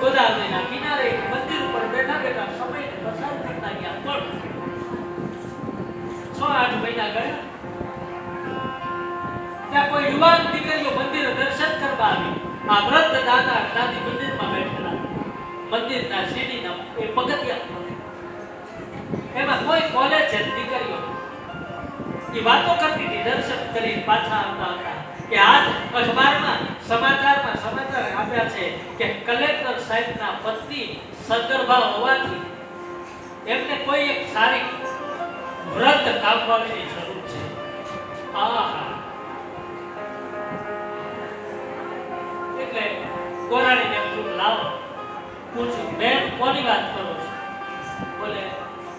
ગોદાવરીના કિનારે મંદિર ઉપર બેઠા બેઠા સમય પસાર થતા ગયા. પણ 6-8 મહિના ગયા ત્યાં કોઈ યુવાન દીકરીઓ મંદિર દર્શન કરવા આવી. આ વૃદ્ધ દાદા દાદી મંદિરમાં બેઠેલા. મંદિરના સીડીના એ પગથિયા એમાં કોઈ કોલેજ છે દીકરીઓ એ વાતો કરતી હતી. દર્શન કરી પાછા આવતા હતા કે આજ અખબારમાં સમાચાર આપ્યા છે કે કલેક્ટર સાહેબના પત્ની સગર્ભા હોવાથી એમને કોઈ એક સારી વ્રત કાપવાની જરૂર છે. આહા, એટલે કોરાણીને પૂછ્યું, લાવો પૂછ્યું, બેન કોની વાત કરો છો? બોલે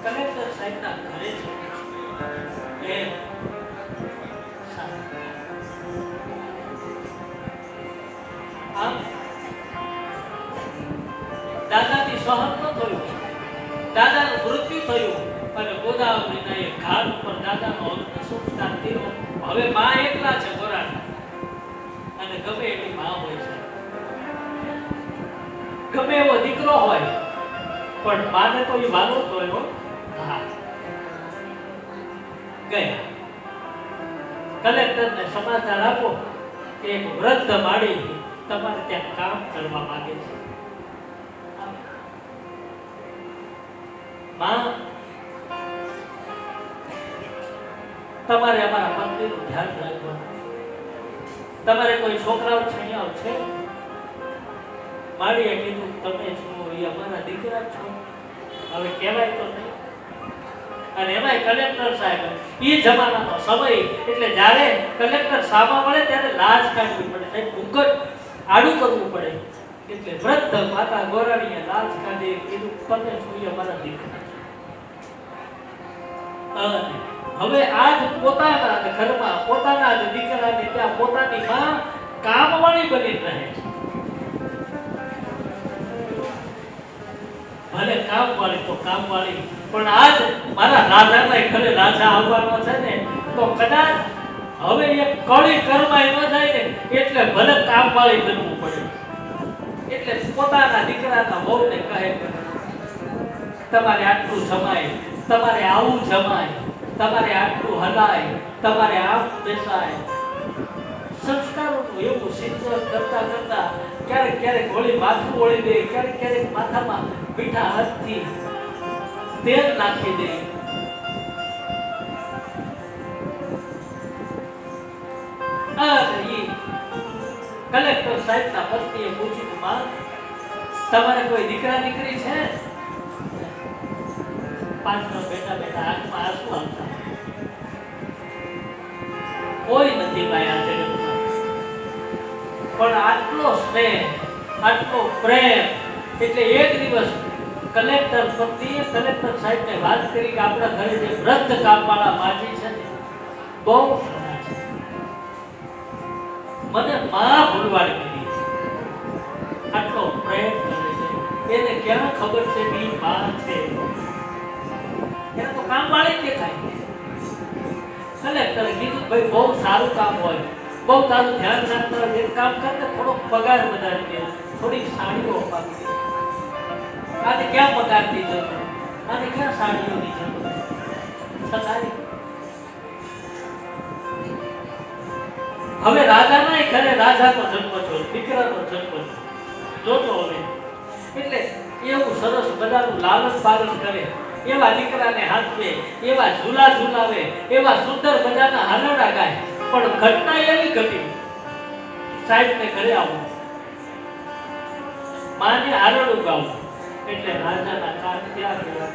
કલેક્ટર સાહેબના ઘરે છે. બેન દાદાની સહન ન થયું, દાદાનું મૃત્યુ થયું અને ગોદાવરીના એક ઘાટ ઉપર દાદાનો અંતિમ સંસ્કાર થયો. હવે માં એકલા છે ગોરાણી, અને ગમે એવી માં હોય છે, ગમે એવો દીકરો હોય, પણ માને તો એ વાલો જ હોય. હા, ગયા કલેક્ટરને સમાચાર આપો કે એક વૃદ્ધ માળી તમારે ત્યાં કામ કરવા માંગે છે. માં, તમારે અમારા પત્નીનું ધ્યાન રાખવાનું. તમારે કોઈ છોકરાઓ છૈયાઓ છે? માળીએ કીધું, તમે છો એ અમારા દીકરા છો, હવે કહેવાય તો નહીં. અને એમાંય કલેક્ટર સાહેબ એ જમાનાનો સમય એટલે જ્યારે કલેક્ટર સામા મળે ત્યારે લાજ કાઢવી પડે, મુકટ આડું કરવું પડે. એટલે વૃદ્ધ માતા ગોરાણીએ લાજ કાઢી કીધું, તમે છો એ અમારા દીકરા. હવે આજ પોતાના ઘરમાં પોતાના જ દીકરાને ત્યાં પોતાની માં કામવાળી બની રહે છે. ભલે કામવાળી તો કામવાળી, પણ આજ મારા રાજાના ઘરે રાજા આવવાનો છે ને, તો કદાચ હવે એક કળી કરમાઈ ન જાય ને, એટલે ભલે કામવાળી બનવું પડે. એટલે પોતાના દીકરાના વહુને કહે, તમારે આટલું જમાય, તમારે આવું જમાય, તમારે આટલું હલાય, તમારે આમ બેસાય. સંસ્કારોનું એવું સિંચન કરતા કરતા ક્યારેક ક્યારેક હોળી માથું ઓળી દે, ક્યારેક ક્યારેક માથામાં મીઠા હાથથી તેલ નાખી દે. કલેક્ટર સાહેબના પત્નીએ પૂછ્યું, માં તમારે કોઈ દીકરા દીકરી છે? પાછળ બેઠા બેઠા આંખમાં આંસુ આવતા, કોઈ નથી ભાઈ આ જગતમાં. પણ આટલો સ્નેહ, આટલો પ્રેમ. એટલે એક દિવસ કલેક્ટર પત્નીએ કલેક્ટર સાહેબને વાત કરી કે આપણા ઘરે જે વૃદ્ધ કામવાળા માજી છે ને, બહુ સારા છે, મને માં ભૂલવાડી દીધી. આટલો પ્રેમ કરે છે, એને ક્યાં ખબર છે કે માં છે? એને તો કામવાળી જ દેખાય. કલેક્ટરે કીધું, ભાઈ બહુ સારું કામ હોય, બહુ તારું ધ્યાન રાખતા હોય, એક કામ કરને થોડો પગાર વધારી દે, થોડીક સાડીઓ અપાવી દે. આને ક્યાં પગારની જરૂર, આને ક્યાં સાડીઓની જરૂર? સતારી. હવે રાજાના ઘરે રાજાનો જન્મ થયો, દીકરાનો જન્મ થયો. જોતો હવે એટલે એવું સરસ બધાનું લાલન પાલન કરે, એવા દીકરાને હાથવે, એવા ઝૂલા ઝૂલાવે, એવા સુંદર મજાના હાલરડા ગાય. પણ ઘટના એવી ઘટી, સાહેબને ઘરે આવું, માને હાલરડું ગાવું, એટલે રાજાના કાન ત્યાં ગયા.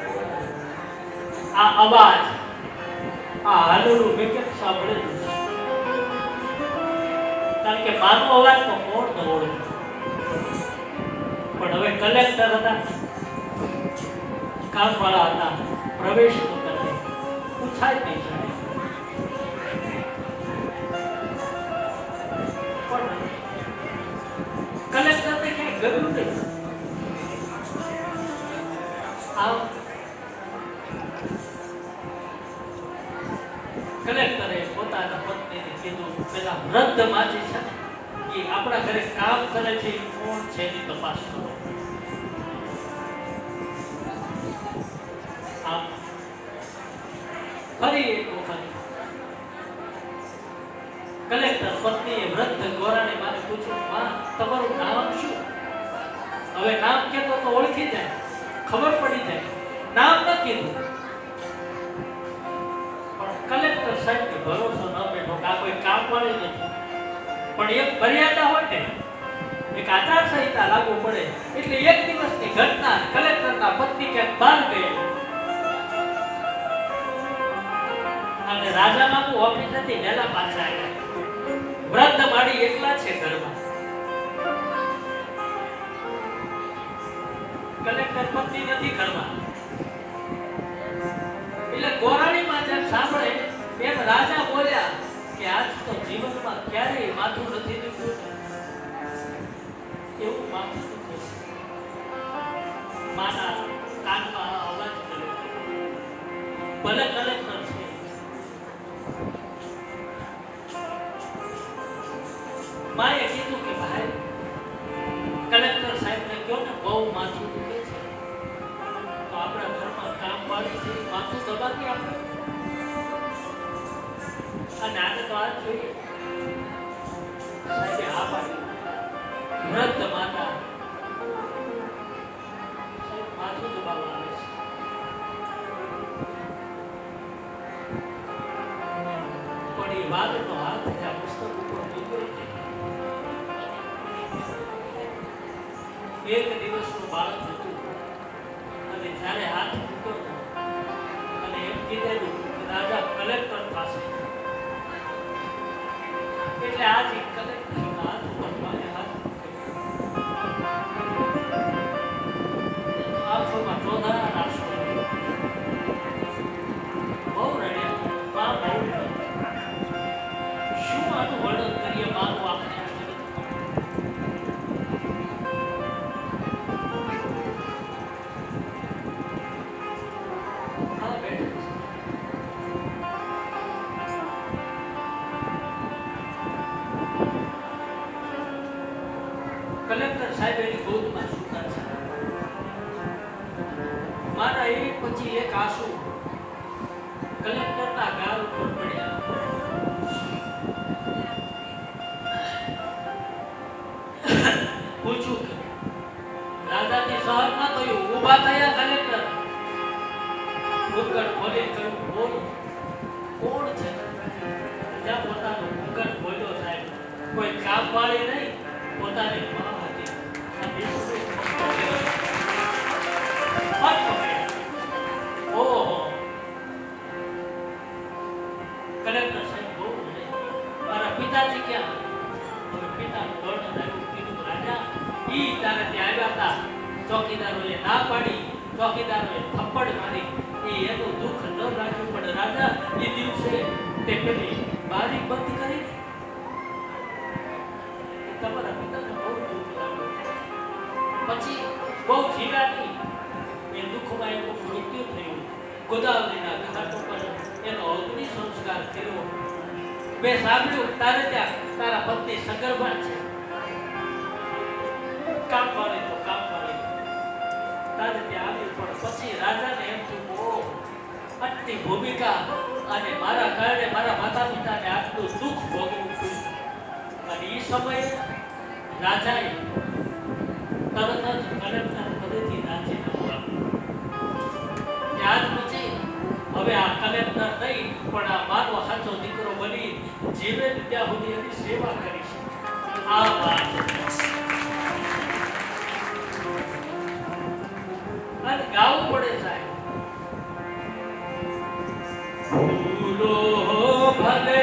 આ અવાજ, આ હાલરડું મેં કેમ સાંભળેલું છે? કારણ કે માનો અવાજ તો કોણ ન ઓળખે. પણ હવે કલેક્ટર હતા, કામવાળા હતા, પ્રવેશ ન કરે, પૂછાય નહીં જાય. પણ કલેક્ટરને ક્યાંય ગયું નહીં. આમ કલેક્ટરે પોતાના પત્નીને કીધું, પેલા વૃદ્ધ માજી છે ને, એ આપણા ઘરે કામ કરે છે, કોણ છે એની તપાસ કરો. આમ ફરી એક વખત કલેક્ટર પત્નીએ વૃદ્ધ ગોરાણી માને પૂછ્યું, માં તમારું નામ શું? હવે નામ કહેતો તો ઓળખી જાય, ખબર પડી જાય, નામ ન કીધું. પણ કલેક્ટર સાહેબને ભરોસો ન બેઠો કે આ કોઈ કામવાળી નથી. પણ એક મર્યાદા હોય ને, એક આચાર સંહિતા લાગુ પડે. એટલે એક દિવસની ઘટના, કલેક્ટરના પત્ની ક્યાંક બહાર ગઈ અને રાજા બાપુ ઓફિસેથી વહેલા પાછા આવ્યા. વૃદ્ધ માડી એકલા છે ઘરમાં. કલેક્ટર પત્ની નથી ઘરમાં. એટલે ગોરાણીમાં જેમ સાંભળે એમ રાજા બોલ્યા કે આજ તો જીવનમાં ક્યારેય માથું નથી દુખ્યું, એવું માથું દુખે. માના કાનમાં અવાજ કર્યો, ભલે કલેક્ટર છે. માએ કીધું કે ભાઈ કલેક્ટર સાહેબને કહો ને બહુ માથું દુખે છે, તો આપણા ઘરમાં કામ વાળી છે, માથું દબાવી આપણે. અને આને તો આ જોઈએ. સાહેબે હા પાડી. વૃદ્ધ માતા માથું દબાવવા આવે છે. પણ એ વાતનો હાથ ત્યાં પુસ્તક ઉપર મૂક્યો છે. એક દિવસનું બાળક હતું અને જ્યારે હાથ મૂક્યો અને એમ કીધેલું કે રાજા કલેક્ટર પાસે, એટલે આજ કલેક્ટરના હાથ ઉપર મારે હાથ મૂક્યો. આંખોમાં ચોધારા આંસુ બહુ રડ્યા. માં બહુ શું આનું વર્ણન કરીએ મારું આપણે. કલેક્ટર સાહેબ એની ગોદમાં સૂતા છે. મારા એક પછી એક આંસુ કલેક્ટરના ગાલ ઉપર પડ્યા. પૂછું રાજાની સહન ન થયું. ઊભા થયા કલેક્ટર. ઘૂંઘટ ખોલી કહ્યું, બોલ કોણ છે? જ્યાં પોતાનું ઘૂંઘટ ખોલ્યો સાહેબ, કોઈ કામવાળી નહીં, પોતાની માં હતી. ઓહો, કલેક્ટર સાહેબ બહુ મારા પિતાજી ક્યાં? હવે પિતાનું વર્ણન આવ્યું. કીધું રાજા ઈ તારે ત્યાં આવ્યા હતા, ચોકીદારોએ ના પાડી, ચોકીદારોએ થપ્પડ મારી. એ એનું દુઃખ ન રાખ્યું, પણ રાજા એ દિવસે તે પેલી બારી બંધ કરી. તમારા પિતાને બહુ દુઃખ લાગ્યું. પછી બહુ જીવાતી એ દુઃખમાં એનું મૃત્યુ થયું. ગોદાવરીના ઘાટ ઉપર એનો અગ્નિ સંસ્કાર કર્યો. મેં સાંભળ્યું તારે ત્યાં તારા પત્ની સગર્ભા છે. કામ વાળી તો કામ વાળી તારે ત્યાં આવી. પણ પછી રાજાને એમ થયું, આટલી ભૂમિકા અને મારા કારણે મારા માતા પિતાને આટલું દુઃખ ભોગવવું પડ્યું. અને એ સમયે રાજાએ તરત જ કલેક્ટર પદેથી રાજીનામું આપ્યું. ત્યાર પછી હવે આ કલેક્ટર નહીં, પણ આ મારો સાચો દીકરો બની જીવે ત્યાં સુધી એની સેવા કરીશ. આ વાત અને ગાવું પડે સાહેબ. ભૂલો ભલે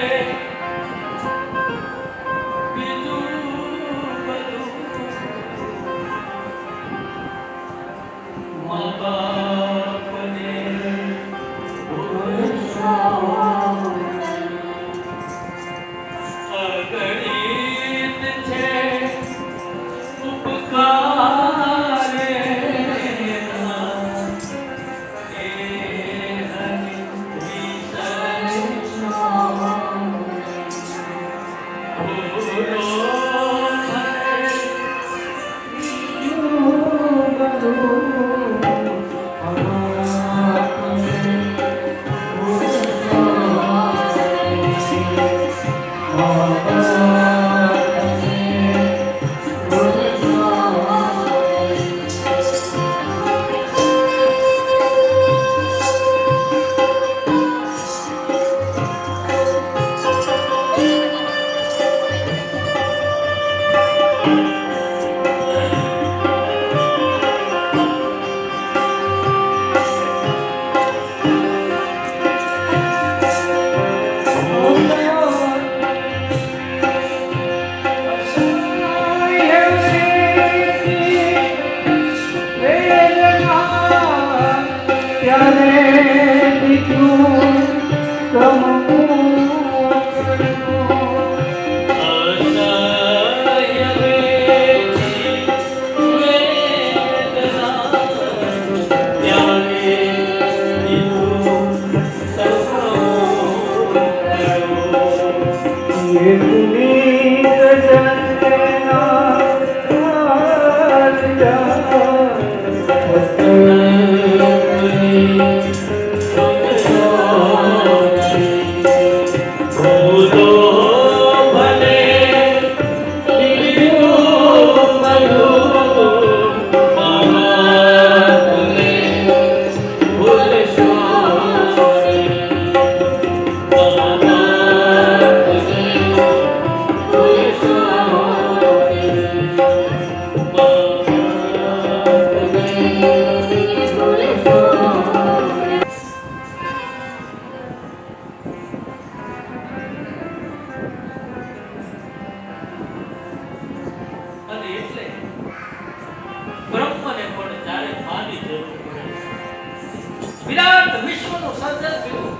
સર્જન કર્યું.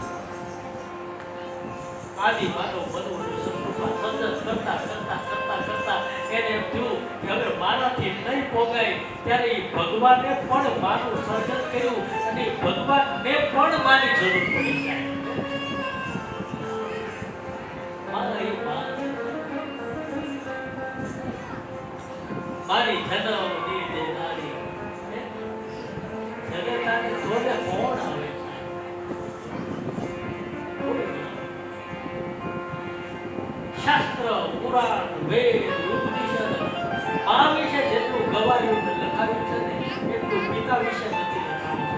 આદિ માનવ મનુનું સૃષ્ટિમાં સર્જન કરતા એને એમ થયું કે હવે મારાથી નહીં પોગાય. ત્યારે એ ભગવાને પણ માનું સર્જન કર્યું અને ભગવાનને પણ માની જરૂર પડી જાય. મારી જન્મની દેનારી જગતાની જોડે કોણ આવે છે? શાસ્ત્ર, પુરાણ, વેદ, ઉપનિષદ આ વિશે જેટલું ગવાયું ને લખાયું છે ને એટલું પિતા વિશે નથી લખાયું.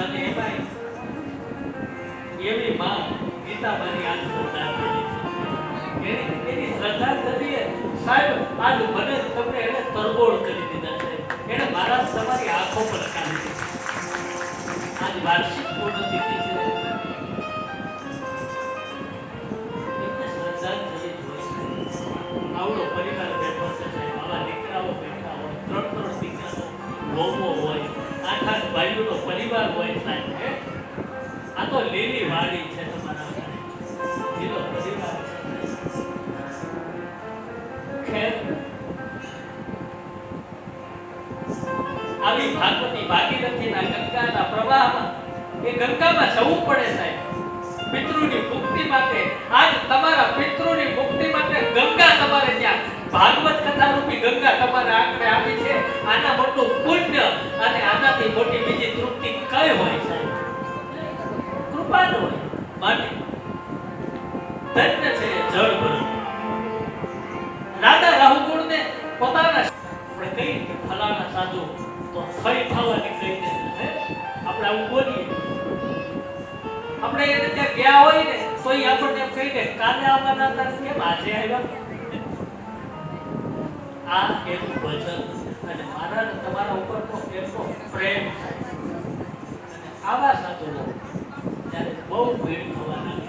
અને એમાં એવી માં ગીતા મારી આજ મોટા એની શ્રદ્ધા કરીએ સાહેબ. આજ મને તમને એને તરબોળ કરી દીધા છે. એને મારા તમારી આંખો પર કાઢી દીધી. આજ વાર્ષિક પૂર્ણતિથિ છે. એમને શ્રદ્ધાંજલિ જોઈ. આવડો પરિવાર બેઠો છે સાહેબ. આવા દીકરાઓ બેઠા હોય, 3 દીકરાઓ વહુઓ હોય, 8 ભાઈઓનો પરિવાર હોય સાહેબ. આ તો લીલી વાડી છે તમારા ઘરે. લીલો પરિવાર છે. ખેર આવી ભાગવતી ભાગીરથીના ગંગાના પ્રવાહમાં એ ગંગામાં જવું પડે સાહેબ. પિતૃની મુક્તિ માટે આજ તમારા પિતૃની મુક્તિ માટે ગંગા તમારે ત્યાં ભાગવત કથા રૂપી ગંગા તમારા આંગણે આવી છે. આના મોટું પુણ્ય અને આનાથી મોટી બીજી તૃપ્તિ કઈ હોય સાહેબ? કૃપા નો હોય. માટે ધન્ય છે જળ ભરું. રાધા રાહુગુણને પોતાના આપણે કઈ ફલાણા સાધુ તો ફરી થવાની કહી દે. આપણે આવું બોલીએ. આપણે એને ત્યાં ગયા હોય ને તો એ આપણને એમ કહી દે કાલે આવવાના હતા કેમ આજે આવ્યા? આ એનું વચન અને મારા તમારા ઉપરનો એટલો પ્રેમ છે. અને આવા સાધુ જ્યારે બહુ ભીડ થવા લાગે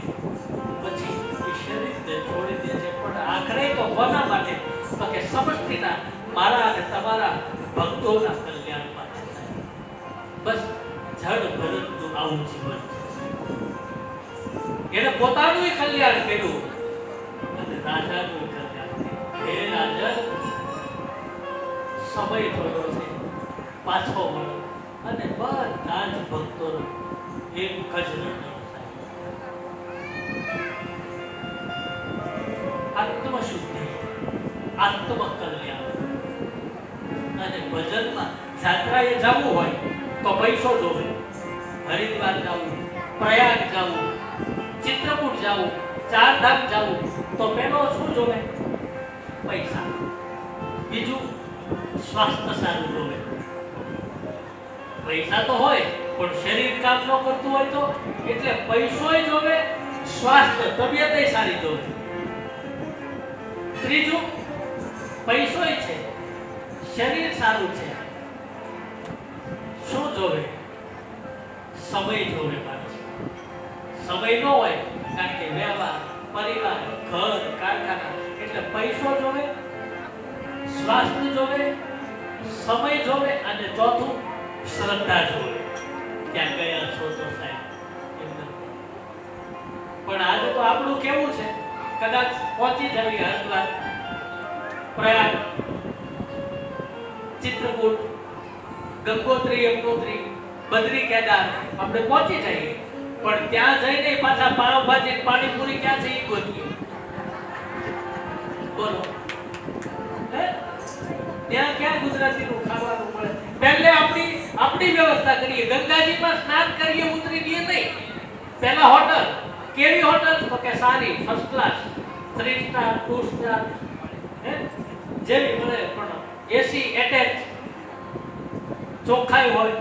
પછી એ શરીરને છોડી દે છે. પણ આખરે તો કોના માટે? તો કે સમષ્ટિના મારા અને તમારા ભક્તોના કલ્યાણ માટે. બસ જડ ભરતનું આવું જીવન છે. એને પોતાનું કલ્યાણ કર્યું અને રાજાનું કલ્યાણ કર્યું. હે રાજા, સમય થોડો છે, પાછો વળો અને બધા જ ભક્તોનો એક જ રટો થાય. આત્મશુદ્ધિ, આત્મકલ્યાણ. અને ભજનમાં જાત્રાએ જવું હોય તો પૈસો જોવે. હરિદ્વાર જવું, પ્રયાગ જવું, ચિત્રકૂટ જવું, ચારધામ જવું તો પેલો શું જોવે? પૈસા. બીજું સ્વાસ્થ્ય સારું જોવે. પૈસા તો હોય પણ શરીર કામ ન કરતું હોય તો એટલે પૈસોય જોવે, સ્વાસ્થ્ય તબિયતય સારી જોવે. ત્રીજું પૈસોય છે, શરીર સારું છે. શું જોવે? સમય જોવે. સમય ન હોય કારણ કે વ્યવહાર, પરિવાર, ઘર, કારખાના એટલે પૈસો જોવે, સ્વાસ્થ્ય જોવે, સમય જોવે અને ચોથું શ્રદ્ધા જોવે. ક્યાં ગયા છો તો સાહેબ? પણ આજે તો આપણું કેવું છે? કદાચ પહોંચી જવી હરિદ્વાર, પ્રયાગ, ચિત્રકૂટ, ગંગોત્રી, યમનોત્રી, બદ્રી, કેદાર આપણે પહોંચી જઈએ. પણ ત્યાં જઈને પાછા પાવભાજી પાણીપુરી ક્યાં છે એ ગોતીએ. બોલો ત્યાં ક્યાં ગુજરાતીનું ખાવાનું મળે? પહેલે આપણી વ્યવસ્થા કરીએ. ગંગાજીમાં સ્નાન કરીએ, ઉતરી ગઈએ નહીં. પહેલા હોટલ. કેવી હોટલ? તો કે સારી, ફર્સ્ટ ક્લાસ, 3 સ્ટાર, 2 સ્ટાર જેવી મળે પણ એસી એટેચ, ચોખ્ખાઈ હોય.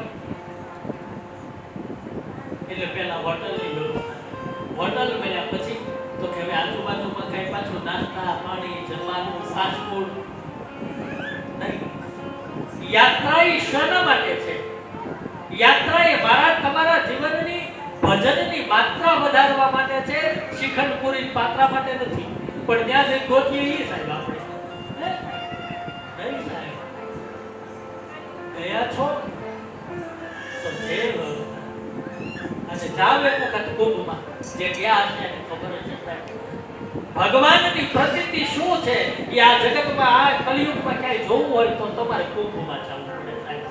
એટલે પહેલા હોટલની વ્યવસ્થા. હોટલ મળ્યા પછી તો કે હવે આજુબાજુમાં કઈ પાછું નાસ્તા, પાણી, જમવાનું, ફાસ્ટ ફૂડ નહીં. યાત્રા એ શાના માટે છે? યાત્રા એ મારા તમારા જીવનની ભજનની માત્રા વધારવા માટે છે. શ્રીખંડ પૂરી પાત્રા માટે નથી. પણ ત્યાં જઈ ગોતીએ એ સાહેબ આપણે ગયા છો તો જે અને જાવ એક વખત કુંભમાં જે ગયા હશે એને ખબર જ છે ભગવાનની પ્રતિતિ શું છે એ આ જગતમાં આ કલિયુગમાં ક્યાંય જોવું હોય તો તમારે કુંભમાં જવું પડે સાહેબ.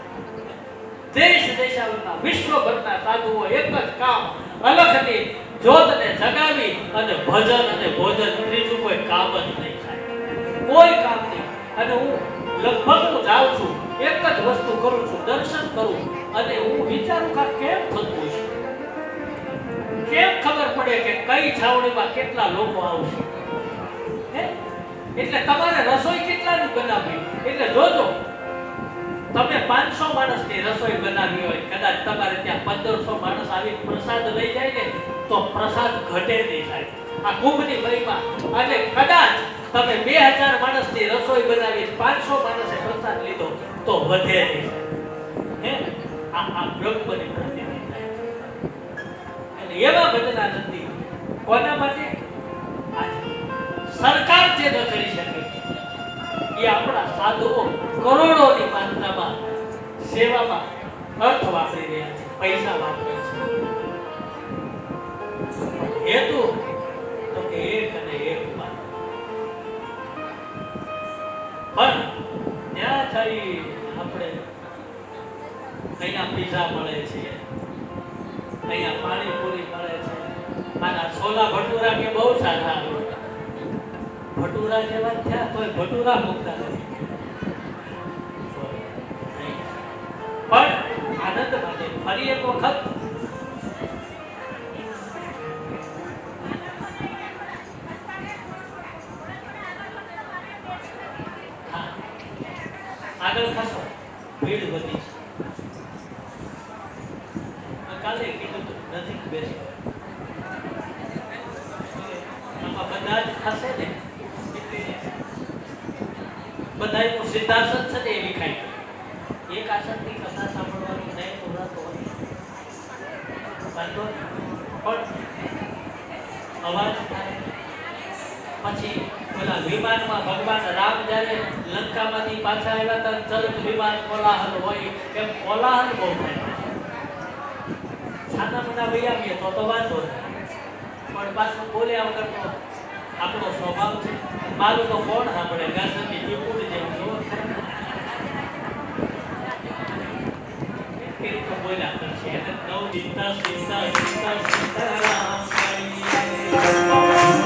દેશ દેશાવરના વિશ્વભરના સાધુઓ એક જ કામ અલખની જ્યોતને જગાવી અને ભજન અને ભોજન ત્રીજું કોઈ કામ જ નહીં થાય, કોઈ કામ નહીં. અને હું લગભગ હું જાઉં છું એક જ વસ્તુ કરું છું, દર્શન કરું અને હું વિચારું કે કેમ થતું હશે, કેમ ખબર પડે કે કઈ છાવણીમાં કેટલા લોકો આવશે. એટલે તમારે રસોઈ કેટલાની બનાવવી, એટલે જોજો તમે 500 માણસની રસોઈ બનાવી હોય, કદાચ તમારે ત્યાં 1500 માણસ આવી પ્રસાદ લઈ જાય ને તો પ્રસાદ ઘટે નહીં સાહેબ આ કુંભની મહિમા. અને કદાચ તમે 2000 માણસની રસોઈ બનાવી 500 માણસે પ્રસાદ લીધો તો વધે નહીં. આ બ્રહ્મની પ્રતિનિધિ થાય. અને એવા ભજના નથી કોના માટે? સરકાર જે ન કરી શકે એ આપણા સાધુઓ કરોડોની માત્રામાં સેવામાં અર્થ વાપરી રહ્યા છે, પૈસા વાપરે છે. હેતુ તો કે એક અને એક માત્ર. પણ ત્યાં જઈ આપણે અહીંયા પીઝા મળે છે, અહીંયા પાણીપુરી મળે છે, આના છોલા ભટુરા કે બહુ સારા ભટુરા જેવા થયા તોય ભટુરા મૂકતા નથી. પણ આનંદ માટે ફરી એક વખત આગળ ખસો, ભીડ વધી છે. કાલે કીધું નજીક બેસી આમાં બધા જ ખસે ને બધાયનો સિદ્ધાસન છે ને એ વિખાય. એક આસનની કથા સાંભળવાની નહીં પૂરાતો હોય વાંધો પણ અવાજ થાય. પછી પેલા વિમાનમાં ભગવાન રામ જ્યારે લંકામાંથી પાછા આવ્યા હતા ચલત વિમાન કોલાહલ હોય એમ કોલાહલ બહુ થાય. સાના મના વહી આવીએ તો વાંધો નહીં, પણ પાછું બોલ્યા વગર તો આપણો સ્વભાવ છે. મારું તો કોણ સાંભળે, ગાજરની ટીપુડ જેવું જોર એ તો બોલ્યા કરશે. એને નવ ચિંતા ચિંતા ચિંતા સીતારામ હવે આવી જાય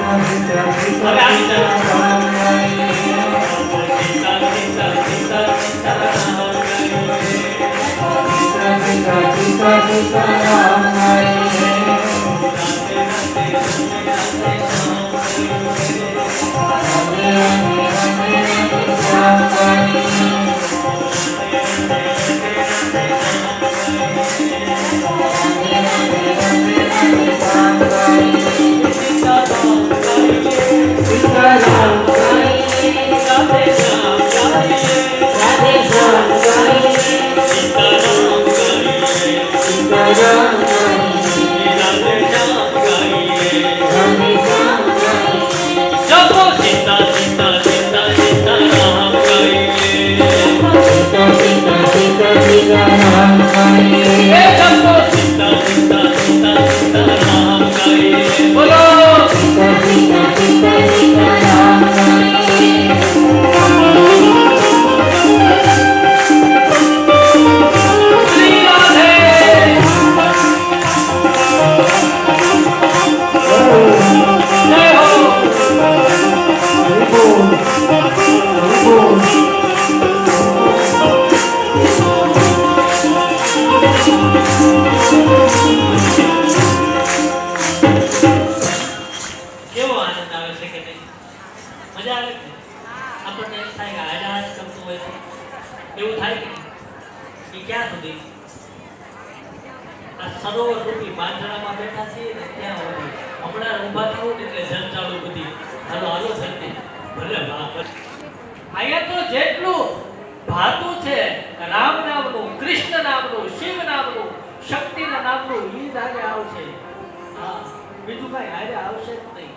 બીજું કઈ હારે આવશે જ નહીં.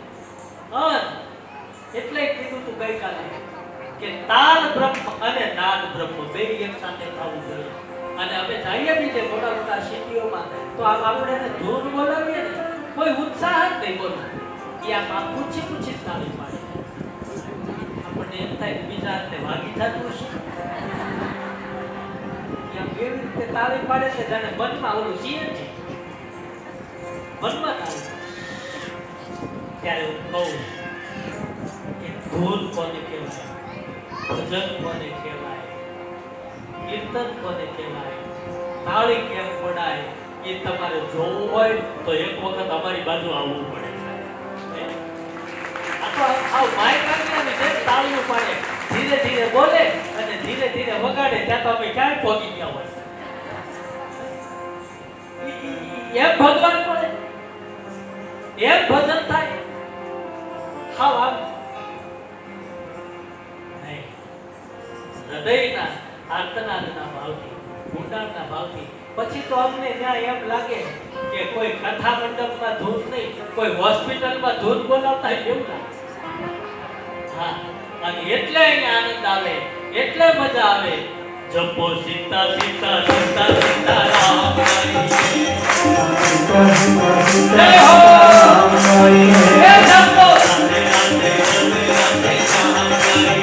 એટલે કીધું તું ગઈકાલે કે તાલ બ્રહ્મ અને નાદ બ્રહ્મ બે એક સાથે થવું જોઈએ. અને અમે જઈએ બીજે મોટા મોટા સિટીઓમાં તો આપણે એને ધૂન બોલાવીએ ને કોઈ ઉત્સાહ જ નહીં બોલે. એ આમ પૂછી પૂછી તાળી પાડે. આપણને એમ થાય કે બીજા હાથે વાગી જતું હશે. એમ કેવી રીતે તાળી પાડે છે જાણે મનમાં ઓલું સીએ છે. મનમાં તાળી ત્યારે હું કહું કે ધૂન કોને કહેવાય, ભજન કોને કહેવાય, કીર્તન કોને કહેવાય, તાળી કેમ પડાય એ તમારે જોવું હોય તો એક વખત અમારી બાજુ આવવું પડે. આ તો આવ માઈક આવીને જે તાળીઓ પાડે, ધીરે ધીરે બોલે અને ધીરે ધીરે વગાડે ત્યાં તો અમે ક્યાંય પહોંચી ગયા હોય. એમ ભગવાન પડે, એમ ભજન થાય. હાવ આમ નહીં, હૃદયના આર્તનાદના ભાવથી, ઊંડાણના ભાવથી. પછી તો અમને ત્યાં એમ લાગે કે કોઈ કથા મંડપમાં ધૂન નહીં, કોઈ હોસ્પિટલમાં ધૂન બોલાવતા હોય એવું લાગે. હા, અને એટલે અહીંયા આનંદ આવે, એટલે મજા આવે. જપો સીતા સીતા સીતા સીતારામ જય હો હે જપો રાધે રાધે રાધે રાધે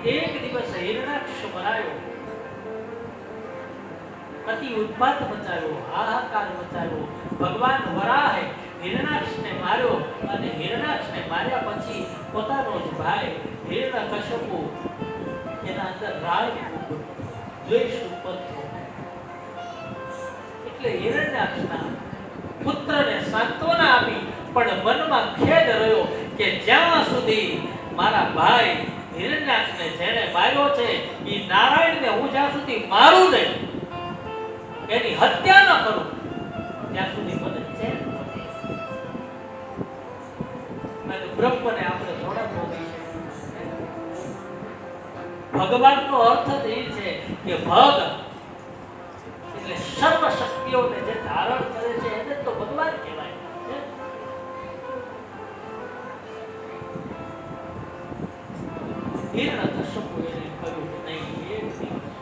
એક દિવસ હિરણાક્ષ મરાયો, અતિ ઉત્પાત મચાવ્યો, હાહાકાર મચાવ્યો. ભગવાન વરાહે હિરણાક્ષને માર્યો અને હિરણાક્ષને માર્યા પછી પોતાનો જ ભાઈ હિરણ્યકશ્યપુ એના અંદર રાગ દ્વેષ ઉત્પન્ન થયો. એટલે હિરણ્યાક્ષના પુત્રને સાંત્વના આપી પણ મનમાં ખેદ રહ્યો કે જ્યાં સુધી મારા ભાઈ હિરણ્યાક્ષને જેણે માર્યો છે એ નારાયણને હું જ્યાં સુધી મારું નહીં, એની હત્યા ન કરું ત્યાં સુધી મને ચેન નથી. અને બ્રહ્મને આપણે થોડા ભોગી છે. ભગવાનનો અર્થ જ એ છે કે ભગ એટલે સર્વ શક્તિઓને જે ધારણ કરે છે એને તો ભગવાન કહેવાય. હિરણ્યકશ્યપુ એને કહ્યું કે નહીં, એક દિવસ,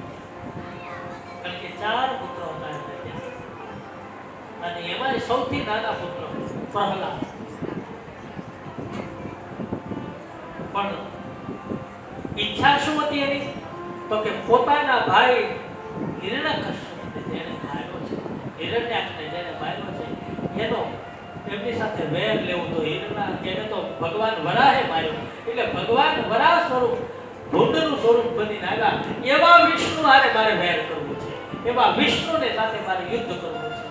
કારણ કે 4 પુત્રો હતા અને એમાં સૌથી નાના પુત્ર પ્રહલાદ. પણ ઈચ્છા શું હતી એની? તો કે પોતાના ભાઈ હિરણ્યકશ્યપને જેને માર્યો છે, હિરણ્યાક્ષને જેને માર્યો છે એનો એમની સાથે વેર લેવું. તો એને તો ભગવાન વરાહે માર્યો, એટલે ભગવાન વરાહ સ્વરૂપ ભૂંડનું સ્વરૂપ બનીને આવ્યા. એવા વિષ્ણુ હારે મારે વેર કરવું છે, એવા વિષ્ણુને સાથે મારે યુદ્ધ કરવું છે,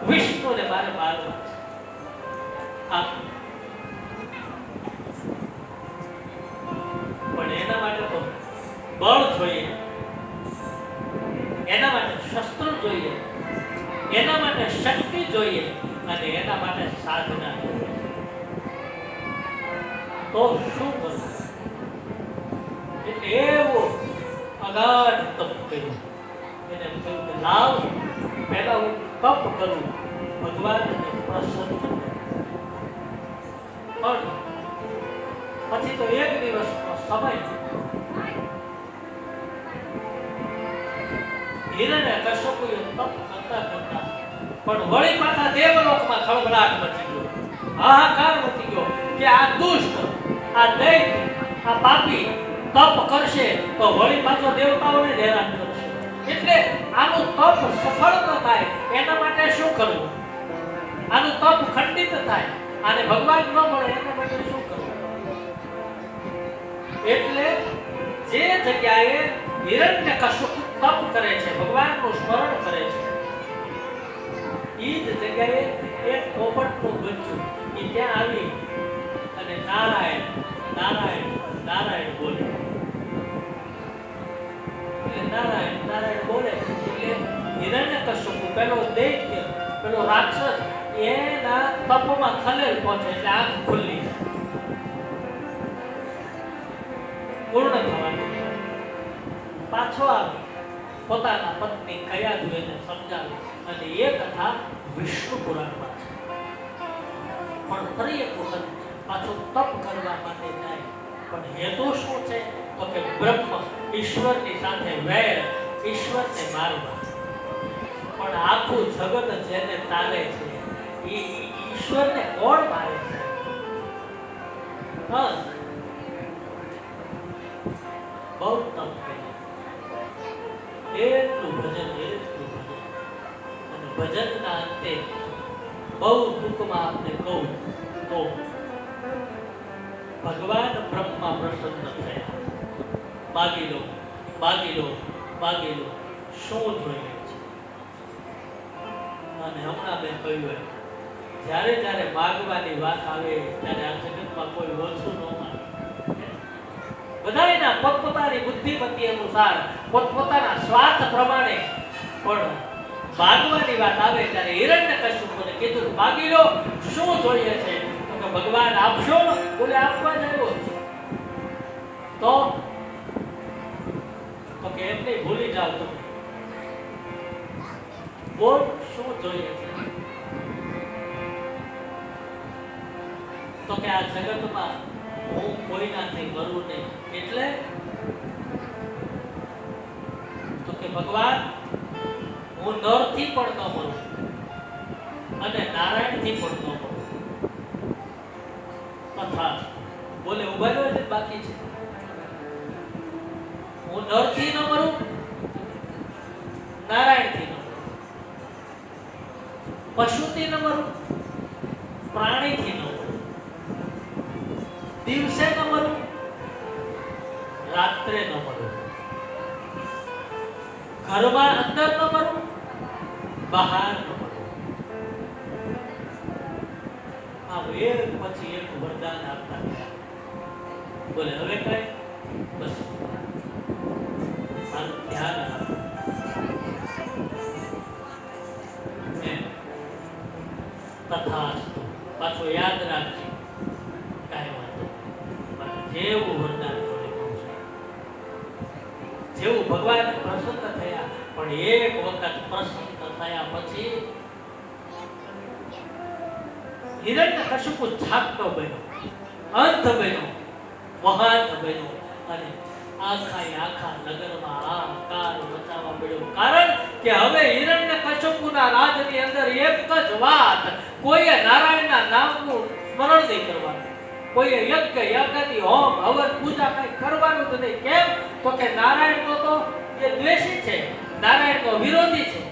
વિષ્ણુને મારે મારવા છે. પણ એના માટે તો બળ જોઈએ, એના માટે શસ્ત્ર જોઈએ, એના માટે શક્તિ જોઈએ અને એના માટે સાધના જોઈએ. તો શું કરવું? એટલે એવો અગાધ તપ કર્યું. એને કહ્યું કે લાવ પહેલા હું તપ કરું, ભગવાનને પ્રસન્ન કરું. પણ પછી તો એક દિવસનો સમય હિરણ્યકશ્યપુએ તપ કરતા કરતા પણ વળી પાછા દેવલોકમાં ખળભળાટ મચી ગયો, હાહાકાર મચી ગયો કે આ દુષ્ટ, આ દૈત્ય, આ પાપી તપ કરશે તો વળી પાછો દેવતાઓને હેરાન કરશે, એટલે આનું તપ સફળ ન થાય એના માટે શું કરવું, આનું તપ ખંડિત થાય, આને ભગવાન ન મળે એના માટે શું કરવું? એટલે જે જગ્યાએ હિરણ્યકશ્યપ તપ કરે છે, ભગવાનનું સ્મરણ કરે છે, ઈ જ જગ્યાએ એક પોપટનું બચ્ચું ઈ ત્યાં આવી અને નારાયણ નારાયણ નારાયણ બોલે. એટલે નારાયણ નારાયણ બોલે એટલે હિરણ્યકશ્યપ પેલો દૈત્ય, પેલો રાક્ષસ એના તપમાં ખલેલ પહોંચે એટલે આંખ ખુલ્લી પૂર્ણ થવાની. પાછો આવી પોતાના પત્ની કયાધુને સમજાવી અને એ કથા વિષ્ણુ પુરાણમાં છે. પણ ફરી એક વખત પાછો તપ કરવા માટે જાય, પણ હેતુ શું છે તો કે બ્રહ્મ ઈશ્વરની સાથે વૈર, ઈશ્વરને મારવા. પણ આખું જગત જેને તારે છે એ ઈશ્વરને કોણ મારે છે? હા, બહુ તપ કર્યું, એટલું ભજન અને ભજનના અંતે બહુ ટૂંકમાં આપને કહું તો ભગવાન બ્રહ્મા પ્રસન્ન થયા. માગી લો માગી લો માગી લો, શું જોઈએ છે? અને હમણાં મેં કહ્યું એમ જ્યારે જ્યારે માગવાની વાત આવે ત્યારે આ જગતમાં કોઈ ઓછું ન માને. બધાયના પોતપોતાની બુદ્ધિમતી અનુસાર પોતપોતાના સ્વાર્થ પ્રમાણે, પણ માગવાની વાત આવે ત્યારે હિરણ્યકશ્યપને કીધું માગી લો, શું જોઈએ છે? તો કે ભગવાન આપશો ને? બોલે આપવા જ આવ્યો છે. તો કે એમ નહીં, ભૂલી જાવ તમે, બોલ શું જોઈએ છે? તો કે આ જગતમાં હું કોઈનાથી મરું નહીં, એટલે તો કે ભગવાન હું નરથી પણ ન મરું અને નારાયણથી પણ ન મરું. તથા બોલે ઉભા રહ્યો છે, બાકી છે. હું નરથી ન મરું, નારાયણથી ન મરું, પશુથી ન મરું, પ્રાણીથી ન મરું, દિવસે ન મરું, રાત્રે ન મરું, ઘરમાં અંદર ન મરું, બહાર ન મરું. આ એક પછી એક વરદાન આપતા ગયા. બોલે હવે કઈ બસ મારું ધ્યાન આપો. તથાસ્તુ, પાછો યાદ રાખજે, કાંઈ વાંધો જેવું વરદાન જેવું ભગવાન પ્રસન્ન થયા. પણ એક વખત પ્રસન્ન થયા પછી હિરણ્યકશ્યપ છાપતો બન્યો, અંધ બન્યો, મહાન બન્યો અને આખા નગરમાં આકાર મચાવવા મળ્યો. કારણ કે હવે હિરણ્યકશ્યપના રાજની અંદર એક જ વાત, કોઈએ નારાયણના નામનું સ્મરણ નહીં કરવાનું, કોઈએ યજ્ઞ યાગાદિ હોમ હવન પૂજા કઈ કરવાનું જ નહીં. કેમ? તો કે નારાયણ તો એ દ્વેષી છે, નારાયણ તો વિરોધી છે.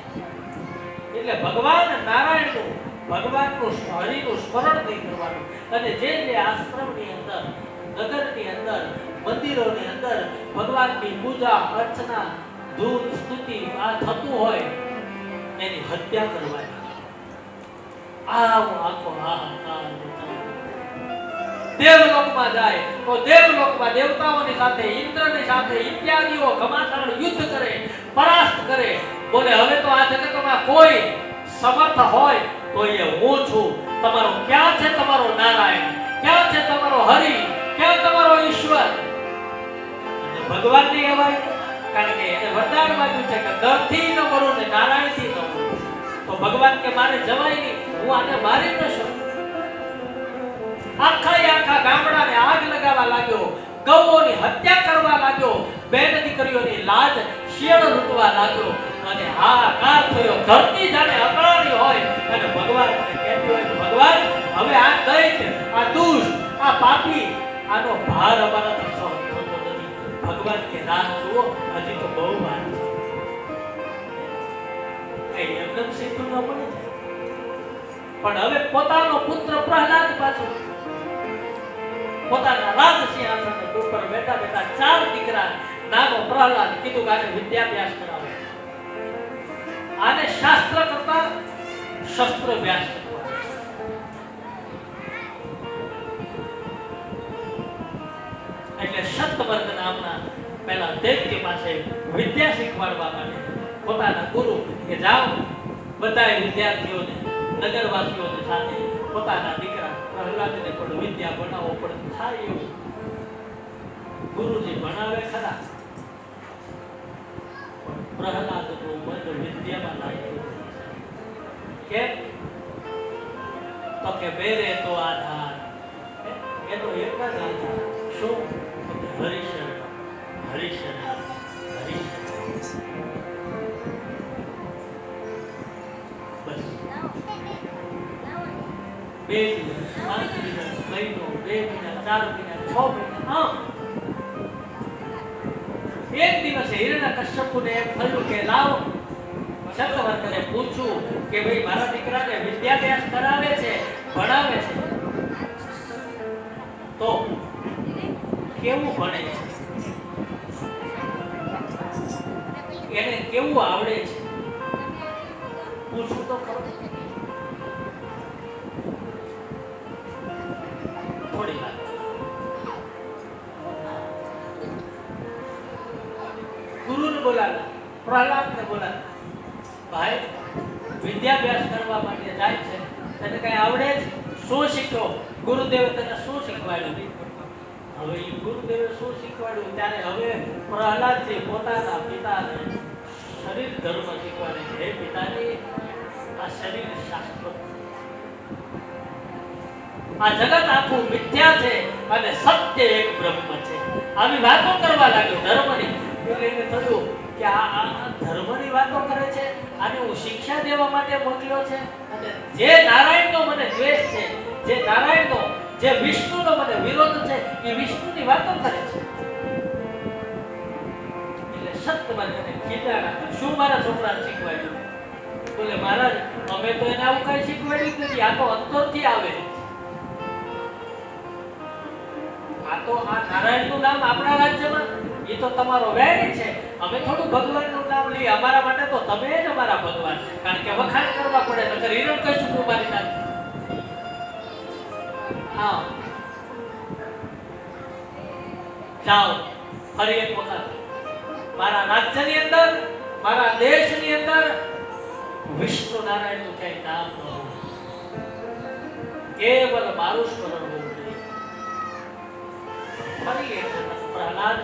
એટલે ભગવાન નારાયણનું, ભગવાનનું હરિનું સ્મરણ નહીં કરવાનું. અને જે આશ્રમની અંદર, નગરની અંદર, મંદિરોની અંદર ભગવાનની પૂજા અર્ચના, ધૂન સ્તુતિ આ થતું હોય એની હત્યા કરવાની. આવો આખો હાહાકાર. દેવલોકમાં જાય તો દેવલોકમાં દેવતાઓની સાથે, ઇન્દ્રની સાથે ઇત્યાદિઓ ઘમાસાણ યુદ્ધ કરે, પરાસ્ત કરે. બોલે હવે તો આ જગતમાં કોઈ સમર્થ હોય તો એ હું છું. તમારો ક્યાં છે તમારો નારાયણ? ક્યાં છે તમારો હરિ? ક્યાં તમારો ઈશ્વર? ભગવાન ની કહેવાય, કારણ કે એને વરદાન માંગ્યું છે કે દરથી ન મરું ને નારાયણથી ન મરું. તો ભગવાન કે મારે જવાય નહીં, હું આને મારી ન શકું. આખા ગામડાને આગ લગાવવા લાગ્યો, ગૌઓની હત્યા કરવા લાગ્યો, બેન દીકરીઓની લાજ શિયાળ લૂંટવા લાગ્યો અને હાહાકાર થયો, ધરતી જાણે અકળાણી હોય અને ભગવાન કહેતું હોય ભગવાન હવે આ દૈત્ય, આ દુષ્ટ, આ પાપી, આનો ભાર અમારાથી સહન થતો નથી. ભગવાન કે રાહ જુઓ, હજી તો બહુ વાર છે. એ એકદમ સીધું ન પડે છે. પણ હવે પોતાનો પુત્ર પ્રહલાદ પાછો પોતાના રાજ સિંહાસન ઉપર બેઠા બેઠા 4 દીકરા, નાનો પ્રહલાદ કીધું કે આને વિદ્યાભ્યાસ કરાવે, આને શાસ્ત્ર કરતા શસ્ત્ર અભ્યાસ કરાવે. એટલે સતવર્ગ નામના પહેલા દૈત્ય પાસે વિદ્યા શીખવાડવા માટે પોતાના ગુરુ કે જાઓ બધા વિદ્યાર્થીઓને, નગરવાસીઓને સાથે પોતાના દીકરા પ્રહલાદને પણ વિદ્યા ભણાવો, પણ થાય એવું ગુરુજી ભણાવે ખરા, પણ પ્રહલાદ તો મન વિદ્યામાં લાગ્યો. કેમ? તો કે બેરે તો આધાર, એનો એક જ આધાર શું? હરિશરણ, હરિશરણ, હરિશરણ. બસ 2 દિવસ, 5 દિવસ, મહિનો, 2 મહિના, 4 મહિના, 6 મહિના, એક દિવસે હિરણ્યકશ્યપુને એમ થયું કે લાવો સતવર્ગને પૂછું કે ભાઈ મારા દીકરાને વિદ્યાભ્યાસ કરાવે છે, ભણાવે છે, તો કેવું ભણે છે, એને કેવું આવડે છે, પૂછું તો ખરું. થોડી વાર ગુરુને બોલાવ્યા, પ્રહલાદને બોલાવ્યા. ભાઈ વિદ્યાભ્યાસ કરવા માટે જાય છે, તને કઈ આવડે છે? શું શીખ્યો? ગુરુદેવે તને શું શીખવાડ્યું? હવે એ ગુરુદેવે શું શીખવાડ્યું ત્યારે હવે પ્રહલાદજી પોતાના પિતાને શરીર ધર્મ શીખવાડે છે. હે પિતાજી, આ શરીર શાસ્ત્ર, આ જગત આખું મિથ્યા છે અને સત્ય એક બ્રહ્મ છે. આવી વાતો કરવા લાગ્યો ધર્મની. એટલે એને થયું કે આ ધર્મની વાતો કરે છે, આને હું શિક્ષા દેવા માટે મોકલ્યો છે, અને જે નારાયણનો મને દ્વેષ છે, જે નારાયણનો, જે વિષ્ણુનો મને વિરોધ છે, એ વિષ્ણુની વાતો કરે છે. એટલે સત્યવર્ગને કીધા શું મારા છોકરાને શીખવાડ્યું? બોલે મહારાજ અમે તો એને આવું કઈ શીખવાડ્યું નથી, આ તો અંતરથી આવે. આ તો આ નારાયણનું નામ આપણા રાજ્યમાં એ તો તમારો વેરી છે. અમે થોડું ભગવાનનું નામ લઈએ, અમારા માટે તો તમે જ અમારા ભગવાન, કારણ કે વખાણ કરવા પડે, નકર હિરણ્યકશ્યપુ મારી નાખે. હા જાઓ ફરી એક વખત મારા રાજ્યની અંદર, મારા દેશની અંદર વિષ્ણુ નારાયણનું ક્યાંય નામ ન હોવું, કેવલ મારું સ્મરણ હોવું જોઈએ. ફરી એક વખત પ્રહલાદ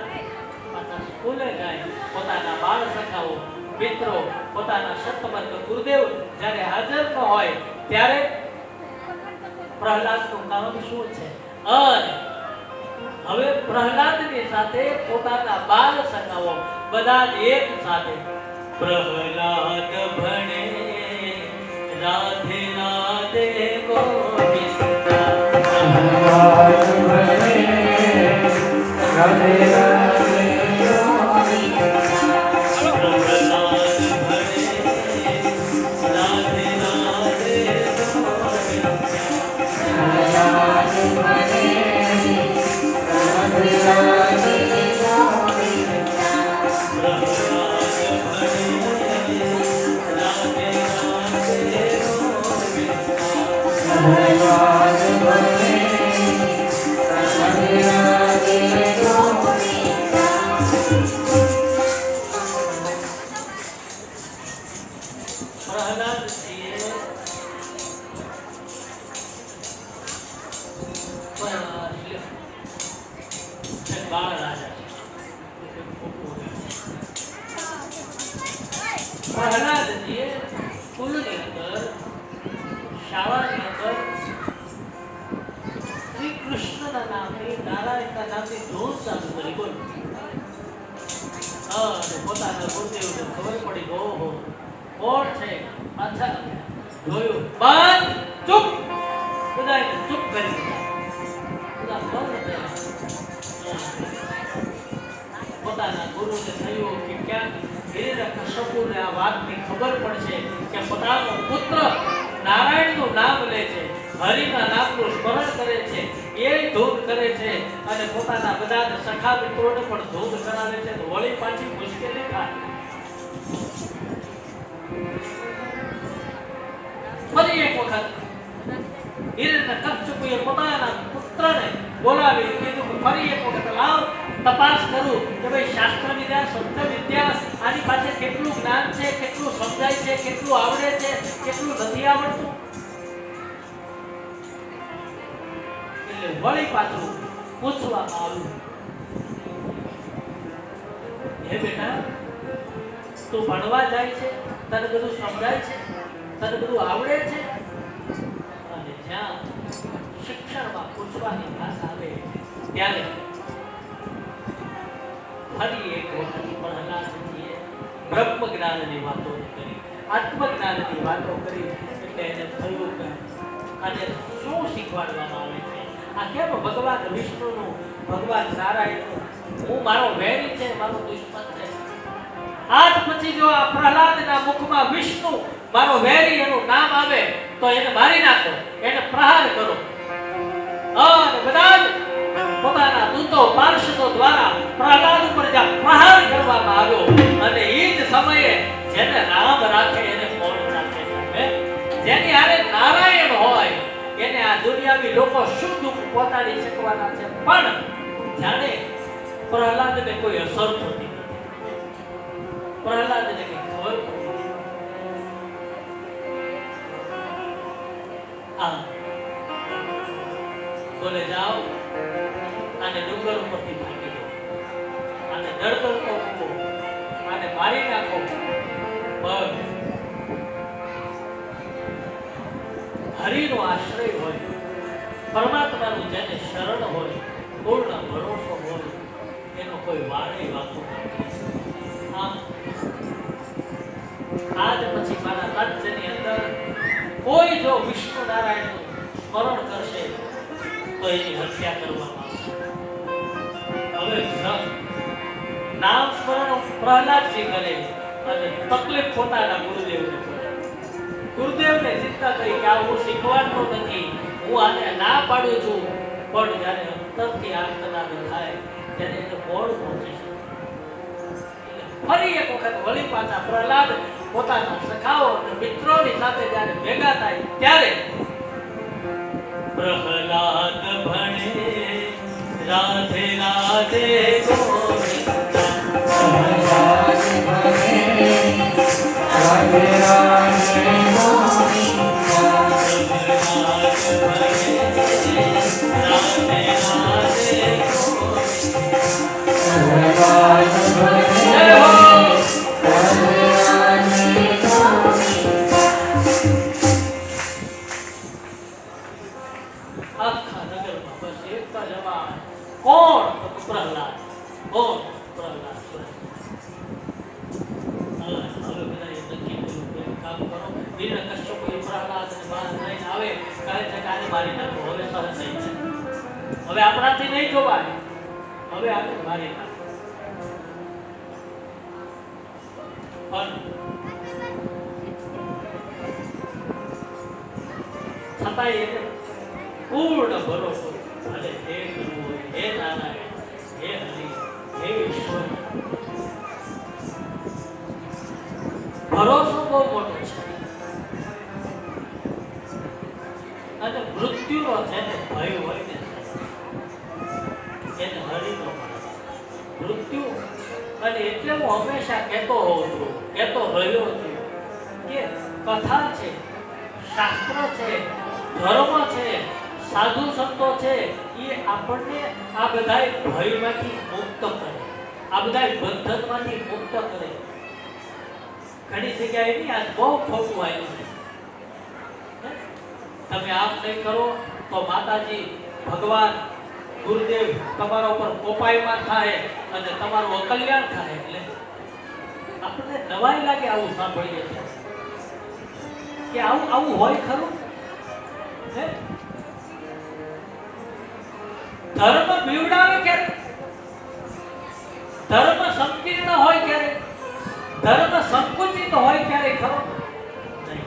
પાછા સ્કૂલે જાય, પોતાના બાળ સખાઓ, મિત્રો, પોતાના સતવર્ગ ગુરુદેવ જ્યારે હાજર ન હોય ત્યારે પ્રહલાદનું કામ શું છે? અને હવે પ્રહલાદની સાથે પોતાના બાળ સખાઓ બધા એક સાથે પ્રહલાદ ભણે રાધે રાધે ગોવિંદા, પ્રહલાદ ભણે રાધે રાધે પ્રહલાદજીએ સ્કૂલની અંદર, શાળાની અંદર શ્રી કૃષ્ણના નામની, નારાયણના નામની ધૂન ચાલુ કરી. બોલ અને પોતાના ગુરુદેવને ખબર પડી ઓહો કોણ છે પાછા જોયું બંધ ચૂપ બધાને ચૂપ કરી દીધા બધા બંધ થયા પોતાના ગુરુને થયું કે ક્યાંક હિરણ્યકશ્યપુને આ વાતની ખબર પડશે કે પોતાનો પુત્ર નારાયણનું નામ લે છે હરિના નામનું સ્મરણ કરે છે એ ધૂન કરે છે અને પોતાના બધા સખા મિત્રોને પણ ધૂન કરાવે છે તો વળી પાછી મુશ્કેલી થાય ફરી એક વખત હિરણ્યકશ્યપુએ પોતાના પુત્રને બોલાવી કીધું ફરી એક વખત લાવ તપાસ કરું કે ભાઈ શાસ્ત્ર વિદ્યા શબ્દ વિદ્યા આની પાસે કેટલું જ્ઞાન છે કેટલું સમજાય છે કેટલું આવડે છે કેટલું નથી આવડતું એટલે વળી પાછું પૂછવામાં આવ્યું હે બેટા તું ભણવા જાય છે તને બધું સમજાય છે તને બધું આવડે છે અને જ્યાં શિક્ષણમાં પૂછવાની વાત આવે ત્યારે ફરી એક વખત પ્રહલાદજીએ બ્રહ્મ જ્ઞાનની વાતો કરી આત્મ જ્ઞાનની વાતો કરી એટલે એને થયું કે આજે શું શીખવાડવામાં આવે છે આ કેમ ભગવાન વિષ્ણુનું ભગવાન નારાયણનું હું મારો વેરી છે મારો દુશ્મન છે આજ પછી જો આ પ્રહલાદના મુખમાં વિષ્ણુ મારો વેરી એનું નામ આવે તો એને મારી નાખો એને પ્રહાર કરો અને બધા પોતાના દૂતો પાર્ષદો દ્વારા પ્રહલાદ ઉપર જ્યાં પ્રહાર કરવામાં આવ્યો અને એ જ સમયે જેને નામ રાખે એને કોણ રાખે જેની હારે નારાયણ હોય એને આ દુનિયાવી લોકો શું દુઃખ પહોંચાડી શકવાના છે પણ જાણે પ્રહલાદને કોઈ અસર થતી નથી પ્રહલાદને કઈ ખબર આ બોલે જાઓ આને ડુંગર ઉપરથી ભાગી દો આને દળદળ તો મૂકો આને મારી નાખો બસ હરિનો આશ્રય હોય પરમાત્માનું જેને શરણ હોય પૂર્ણ ભરોસો હોય એનો કોઈ વારે વાતો નથી આજ પછી મારા રાજ્યની અંદર કોઈ જો વિષ્ણુ નારાયણનું સ્મરણ કરશે તો એની હત્યા કરવામાં આવશે હવે નામ સ્મરણ પ્રહલાદજી કરે અને તકલીફ પોતાના ગુરુદેવને પડે ગુરુદેવને ચિંતા કરી કે આ હું શીખવાડતો નથી હું આને ના પાડું છું પણ જ્યારે અંતરથી આર્તનાદ થાય ત્યારે એને કોણ પહોંચે છે ફરી એક વખત વળી પાછા પ્રહલાદ પોતાના સખાઓ અને મિત્રોની સાથે જ્યારે ભેગા થાય ત્યારે પ્રહલાદ ભણે રાધે રાધે ગોવિંદા પ્રહલાદ ભણે રાધે રાધે ગોવિંદા પ્રહલાદ ભણે રાધે રાધે કોણ પ્રહલાદ કોણ પ્રહલાદ હવે બધા એ નક્કી કર્યું કામ કરો હિરણ્યકશ્યપુ પ્રહલાદને બહાર લઈને આવે કહે છે કે આને મારી નાખો હવે સહન નહીં થાય હવે આપણાથી નહીં જોવાય હવે આને મારી નાખો પણ છતાંય એને પૂર્ણ ભરોસો અને હે ગુરુ હે નારાયણ હે હરિ હે ઈશ્વર ભરોસો બહુ મોટો છે અને મૃત્યુનો જેને ભય હોય ને એને હરિનો મૃત્યુ અને એટલે હું હંમેશા કહેતો રહ્યો છું કે કથા છે શાસ્ત્ર છે ધર્મ છે સાધુ સંતો છે એ આપણને આ બધાય ભયમાંથી મુક્ત કરે આ બધાય બંધનમાંથી મુક્ત કરે ઘણી જગ્યાએ નહીં આ બહુ ખોટું આવ્યું છે તમે આમ નહીં કરો તો માતાજી ભગવાન ગુરુદેવ તમારા ઉપર કોપાયમાન થાય અને તમારું અકલ્યાણ થાય એટલે આપણને નવાઈ લાગે આવું સાંભળીએ છીએ કે આવું આવું હોય ખરું હે? ધર્મ બીવડાવે ક્યારે? ધર્મ સંકીર્ણ હોય ક્યારે? ધર્મ સંકુચિત હોય ક્યારે ખરો? નહીં.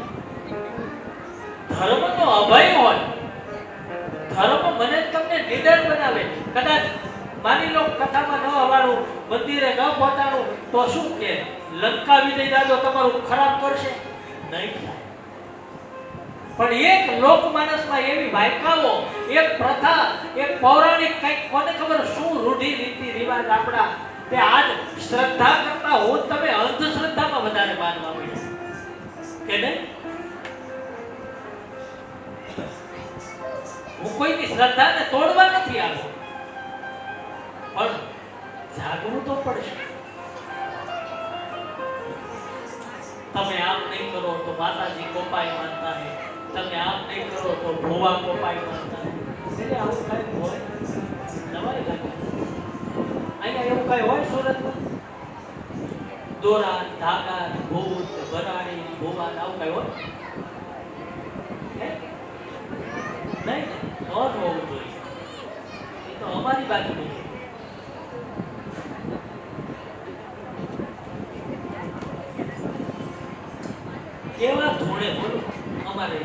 ધર્મનો અભય હોય. ધર્મ મને તમને નિડર બનાવે. કદાચ માની લો કથામાં ન હવાળું, મંદિરે ન પહોંચાડું તો શું કે લંકા વિજય દાદો તમારું ખરાબ કરશે? નહીં થાય. પણ એક લોકમાનસમાં એવી વાયકાઓ, એક પ્રથા, એક પૌરાણિક કંઈક કોને ખબર શું રૂઢિ રીતિ રિવાજ આપણા તે આજ શ્રદ્ધા કરતા હું તમે અંધશ્રદ્ધામાં વધારે માનવા માંડ્યા કે નહીં? હું કોઈની શ્રદ્ધાને તોડવા નથી આવ્યો, પણ જાગવું તો પડશે. તમે આમ નહીં કરો તો માતાજી કોપાઈ માનતા હે, તમે આમ નહીં કરો તો ભોવા કોપાઈ માનતા હે. એટલે આવું કઈ હોય નવાઈ લાગે. અહીંયા એવું કઈ હોય સુરતમાં? દોરા, ધાગા, ભૂત, બરાડી, ભોવા આવું કઈ હોય? નહીં, ન હોવું જોઈએ. એ તો અમારી બાજુ નહીં. કેવા ધોળે બોલો અમારે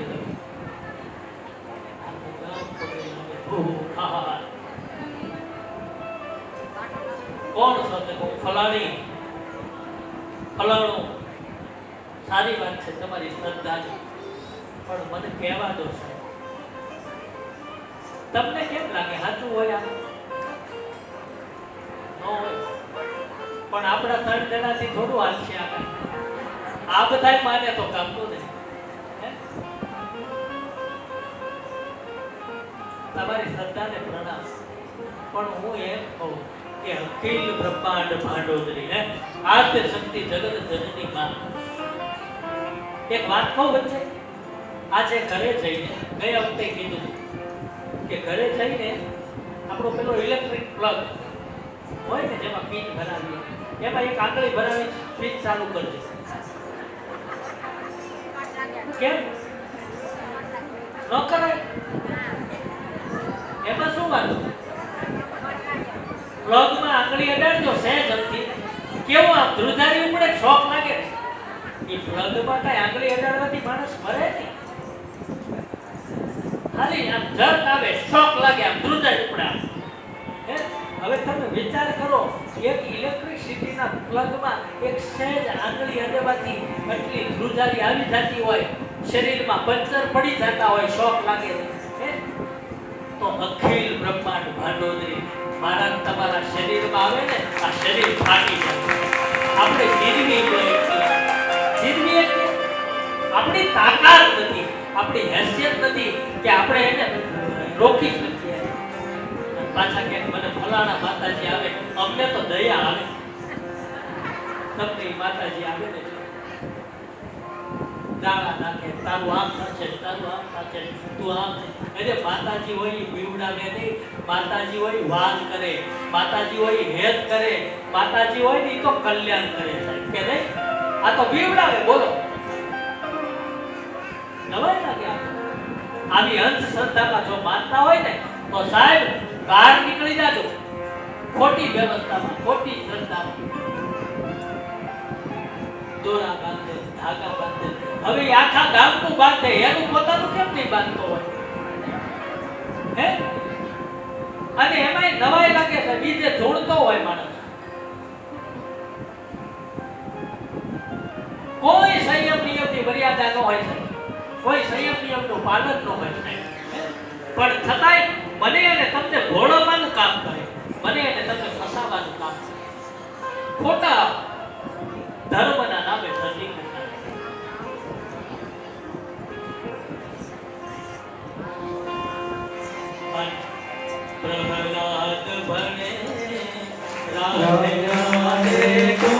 કોણ સાથે કહું ફલાણી ફલાણું સારી વાત છે તમારી શ્રદ્ધાની, પણ મને કહેવા દો સાહેબ, તમને કેમ લાગે સાચું હોય? આ ન હોય, પણ આપણા 3 જણાથી થોડું હાલશે. આ બધા માને તો કામનું નહીં. તમારી શ્રદ્ધાને પ્રણામ, પણ હું એમ કહું કે અખિલ બ્રહ્માંડ ભાંડોદરી હે આદ્ય શક્તિ જગત જનની માં, એક વાત કહું વચ્ચે. આજે ઘરે જઈને ગયા વખતે કીધું કે ઘરે જઈને આપણો પેલો ઇલેક્ટ્રિક પ્લગ હોય ને જેમાં પિન ભરાવીએ, એમાં એક આંગળી ભરાવી સ્વિચ ચાલુ કરજે. કેમ ન કરાય? એમાં શું વાત? પ્લગમાં આંગળી અડાડજો સહેજ અમથી, કેવો આમ ધ્રુજારી ઉપડે, શોખ લાગે. એ પ્લગમાં કઈ આંગળી અડાડવાથી માણસ મરે નહીં, ખાલી આમ જર્ક આવે, શોખ લાગે, આમ ધ્રુજારી ઉપડે. હવે તમે વિચાર કરો, એક ઇલેક્ટ્રિસિટીના પ્લગમાં એક સહેજ આંગળી અડવાથી એટલી ધ્રુજારી આવી જતી હોય, શરીરમાં પંચર પડી જતા હોય, શોખ લાગે. તો અખિલ બ્રહ્માંડ ભાંડોદરી મારા તમારા શરીરમાં આવે ને, આ શરીર ફાટી જાય. આપણે જીતવી આપણી તાકાત નથી, આપણી હેસિયત નથી કે આપણે એને રોકી શકીએ. પાછા કે મને ફલાણા માતાજી આવે, અમને તો દયા આવે. તમને માતાજી આવે ને દાણા નાખે, તારું આમ થશે, તારું આમ થશે, તું આમ. એટલે માતાજી હોય બીવડાવે નહીં, માતાજી હોય વાલ કરે, માતાજી હોય હેત કરે, માતાજી હોય ને તો કલ્યાણ કરે સાહેબ કે નહીં? આ તો બીવડાવે. બોલો નવાઈ લાગે? આવી અંધશ્રદ્ધામાં જો માનતા હોય ને તો સાહેબ બહાર નીકળી જાજો, ખોટી વ્યવસ્થામાં, ખોટી શ્રદ્ધામાં. દોરા બાંધે, ધાગા બાંધે. હવે આખા ગામનું બાંધે, એનું પોતાનું કેમ નહીં બાંધતો હોય? હે? અને એમાંય નવાઈ લાગે છે, બીજે જોડતો હોય માણસ. કોઈ સંયમ નિયમની મર્યાદા ન હોય છે, કોઈ સંયમ નિયમનું પાલન ન હોય છે. પણ છતાંય મને અને તમને ભોળવવાનું કામ કરે, મને અને તમને ફસાવવાનું કામ કરે. ખોટા ધર્મના નામે ધર્મી પ્રહલાદ ભણે રાધે રાધે રાધે રાધે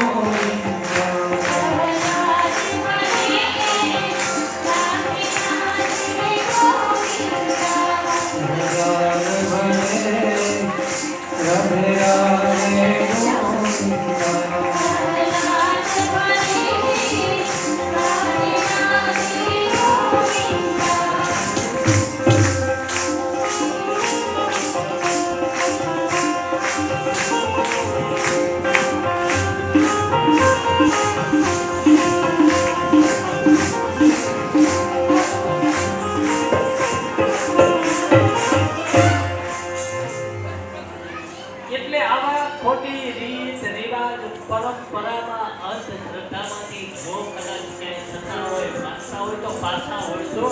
પાછા વળજો.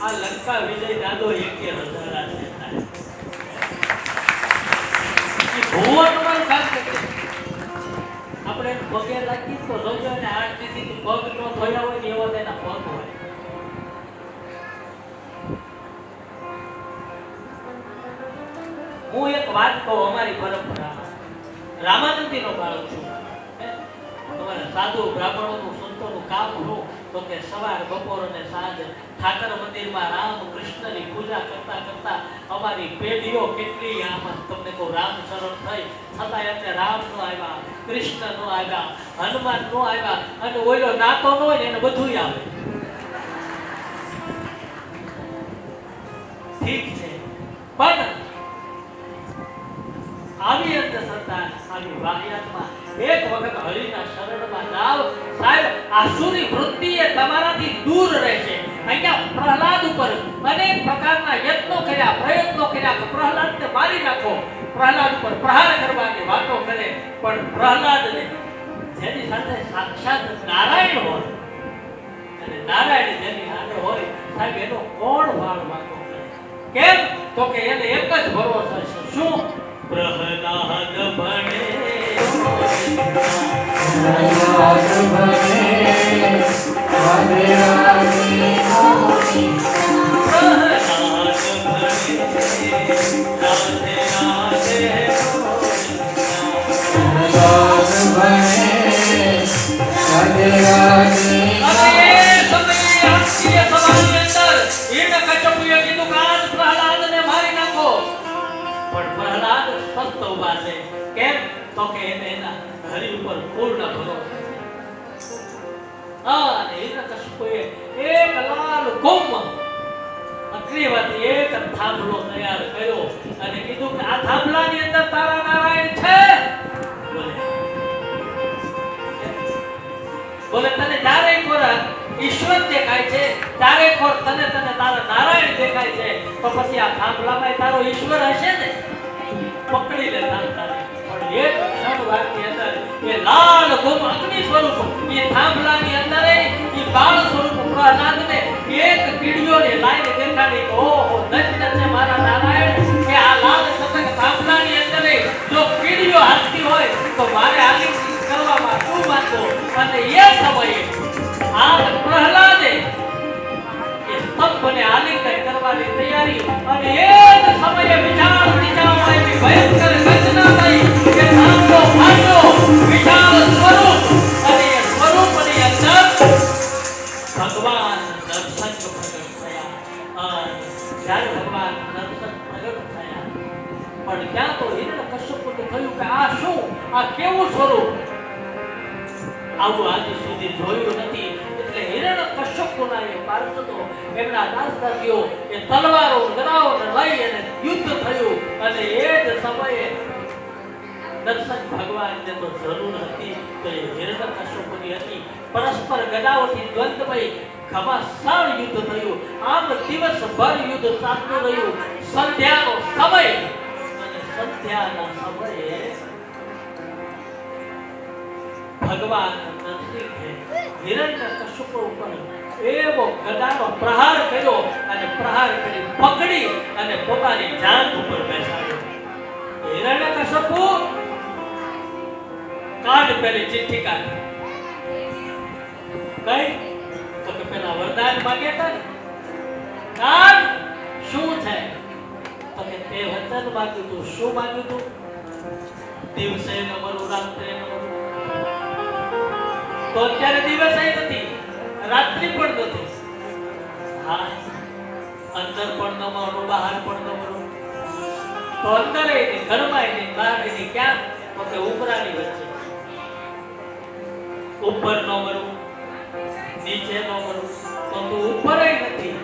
આ લંકા વિજય દાદો એકે હજારા છે થાય. ભુવનમાં કામ કરે. આપણે પગે લાગી તો જોજો ને આરતીથી પગ નો ધોયા હોય ને એવો તેના પગ હોય. હું એક વાત કહું અમારી પરંપરામાં. રામાનંદીનો બાળક છું. તમારે સાધુ બ્રાહ્મણોનું સંતોનું કામ હું તો કે સવાર બપોર અને સાંજ ઠાકર મંદિરમાં રામ કૃષ્ણની પૂજા કરતા કરતા અમારી પેઢીઓ કેટલી આમાં તમને કહું રામ શરણ થઈ છતાં એમને રામ નો આવ્યા, કૃષ્ણ નો આવ્યા, હનુમાન નો આવ્યા અને ઓલો નાતો નો હોય ને એને બધું આવે. ઠીક છે પણ આવી અંધશ્રદ્ધા આવી વાહિયાતમાં એક વખત હરિના શરણમાં જાવ સાહેબ. આસુરી વૃત્તિ એ તમારાથી દૂર રહેશે. અહીંયા પ્રહલાદ ઉપર અનેક પ્રકારના યત્નો કર્યા, પ્રયત્નો કર્યા કે પ્રહલાદને મારી નાખો, પ્રહલાદ ઉપર પ્રહાર કરવાની વાતો કરે. પણ પ્રહલાદને જેની સાથે સાક્ષાત નારાયણ હોય અને નારાયણ જેની સાથે હોય સાહેબ એનો કોણ વાળ વાતો કરે? કેમ તો કે એને એક જ ભરોસો છે. શું? પ્રહલાદ ભણે પ્રહલાદ ભણે રાધે રાધે મોરી પ્રહલાદ ભણે રાધે રાધે પ્રહલાદ ભણે રાધે રાધે. અરે સમયે આખી સભાની અંદર હિરણ્યકશ્યપુએ કીધું કે આજ પ્રહલાદને મારી નાખો. પણ પ્રહલાદ સત્ય ઉભા છે. કેમ તો કે એને એના હરિ ઉપર પૂર્ણ ભરોસો છે. અને હિરણ્યકશ્યપુએ એક લાલ કોમ અગ્નિવાથી એક થાંભલો તૈયાર કર્યો અને કીધું કે આ થાંભલાની અંદર તારા નારાયણ છે. બોલે તને ચારે કોરા ઈશ્વર દેખાય છે, ચારે કોર તને તારા નારાયણ દેખાય છે, તો પછી આ થાંભલામાં તારો ઈશ્વર હશે ને? પકડી લે તારે. પણ એક ક્ષણ વારની અંદર એ લાલ ગોમ અગ્નિ સ્વરૂપ એ થાંભલાની અંદર એ બાળ સ્વરૂપ પ્રહલાદને એક કીડીઓને લાઈને દેખાડી. ઓહો ધન્ય છે મારા નારાયણ કે આ લાલ સતક થાંભલાની અંદર જો કીડીઓ હાલતી હોય તો મારે આલિંગન કરવામાં શું વાંધો? અને એ સમયે આ પ્રહલાદે એ સ્તંભને આલિંગન કરવાની તૈયારી અને એ જ સમયે વિચાર આવી ભયંકર ઘટના થઈ કે થાંભલો ફાટ્યો. વિશાળ સ્વરૂપ અને એ સ્વરૂપની અંદર ભગવાન દર્શન પ્રગટ થયા. જ્યારે ભગવાન દર્શન પ્રગટ થયા પણ ત્યાં તો હિરણ્યકશ્યપુને કહ્યું કે આ શું, આ કેવું સ્વરૂપ? આવું આજ સુધી જોયું નથી. એટલે હિરણ્યકશ્યપુના એ પાર્ષદો એમના દાસદાસીઓ એ તલવારો ગદાઓને લઈ અને યુદ્ધ થયું. અને એ જ સમયે દર્શન ભગવાનને તો જરૂર હતી તો એ હિરણ્યકશ્યપુની હતી. પરસ્પર ગદાઓથી દ્વંદ્વમય ઘમાસાણ યુદ્ધ થયું. આમ દિવસભર યુદ્ધ ચાલતું રહ્યું. સંધ્યાનો સમય અને સંધ્યાના સમયે ભગવાન નરસિંહે હિરણ્યકશ્યપ ઉપર એવો ગદાનો પ્રહાર કર્યો અને પ્રહાર કરી પકડી અને પોતાની જાંઘ ઉપર બેસાડ્યો. હિરણ્યકશ્યપ કાઢ પેલી ચિઠ્ઠી કાઢ. કઈ તો કે પેલા વરદાન માંગ્યા હતા ને, કાઢ. શું છે તો કે તે વચન માંગ્યું તું. શું માંગ્યું તું? દિવસે ન મરું, રાત્રે ન મરું. તો અત્યારે દિવસ નથી, રાત્રિ પણ નથી. હા, અંદર પણ ન મરું, બહાર પણ ન મરું. તો અંદર નહીં, ઘરમાં નહીં, બહાર નહીં. ક્યાં તો કે ઉપરાની વચ્ચે. ઉપર ન મરું, નીચે ન મરું. તો તું ઉપરય નથી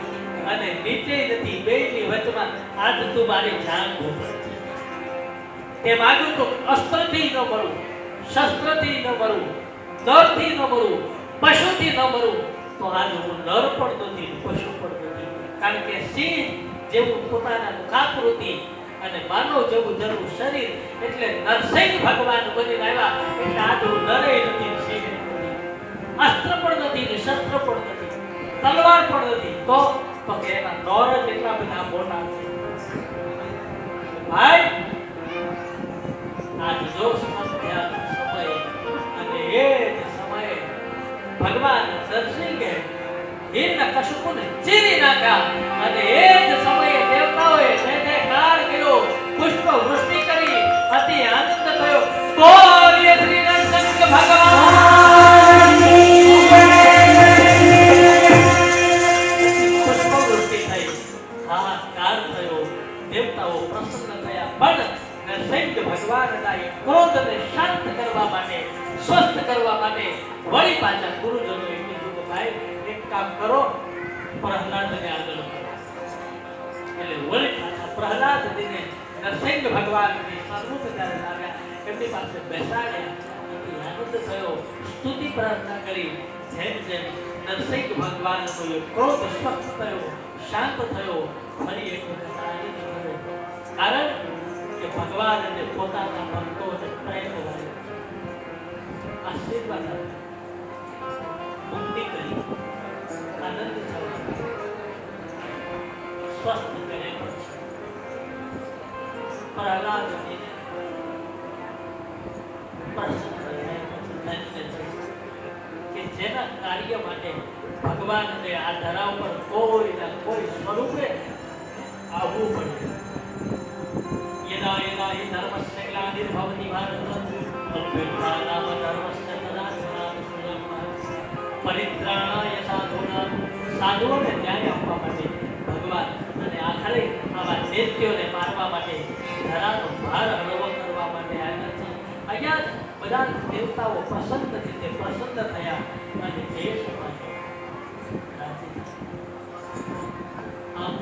અને નીચે નથી, બેની વચમાં આજ તું મારી જાંઘ ઉપર છે. તે માગ્યું તો અસ્ત્રથી ન મરું, શસ્ત્રથી ન મરું, દરથી ન મરું, પશુથી ન મરું. તો આજ હું નર પણ નથી, પશુ પણ નથી. કારણ કે સિંહ જેવું પોતાના મુખાકૃતિ અને માનવ જેવું જરૂર શરીર એટલે નરસિંહ ભગવાન બની આવ્યા. એટલે આજ હું નરે નથી, સિંહ નથી. અસ્ત્ર પણ નથી ને શસ્ત્ર પણ નથી, તલવાર પણ નથી, તો કે એના દોર જ એટલા બધા મોટા છે. ભાઈ આજ જો સમસ્યા સમય અને એ જ સમયે ભગવાન નરસિંહે હિરણ્યકશિપુને ચીરી નાખ્યા અને એ જ સમયે દેવતાઓએ જયકાર કર્યો, પુષ્પ વૃષ્ટિ કરી, અતિ આનંદ થયો. બોલીએ શ્રી નરસિંહ ભગવાન પુષ્પ વૃષ્ટિ થઈ, હાહાકાર થયો, દેવતાઓ પ્રસન્ન થયા. પણ નરસિંહ ભગવાનના એ ક્રોધને શાંત કરવા માટે, સ્વસ્થ કરવા માટે વળી પાછા ગુરુજનોએ કીધું કે ભાઈ એક કામ કરો, પ્રહલાદને આગળ કરો. એટલે વળી પાછા પ્રહલાદજીને નરસિંહ ભગવાનની સન્મુખ જ્યારે લાવ્યા, એમની પાસે બેસાડ્યા, આનંદ થયો, સ્તુતિ પ્રાર્થના કરી. જેમ જેમ નરસિંહ ભગવાનનો એ ક્રોધ સ્વસ્થ થયો, શાંત થયો, ફરી એક વખત આનંદ થયો. કારણ કે ભગવાનને પોતાના ભક્તોને પ્રેમ મળ્યો, આશીર્વાદ મુક્તિ કરી, આનંદ થયો, સ્વસ્થ કરે. પ્રહલાદજીને કે જેના કાર્ય માટે ભગવાનને આ ધરા ઉપર કોઈના કોઈ સ્વરૂપે આવવું પડે. યદા યદા હિ ધર્મસ્ય ગ્લાનિર્ભવતિ ભારત અભ્યુત્થાનામ ધર્મસ્ય તદાત્મનામ પરિત્રાણાય સાધૂનામ. સાધુઓને ન્યાય આપવા માટે ભગવાન અને આખરે આવા દૈત્યોને મારવા માટે, ધરાનો ભાર હળવો કરવા માટે આવ્યા છે. અહીંયા બધા દેવતાઓ પ્રસન્ન થયા અને દેશ માટે રાજી થયા. આમ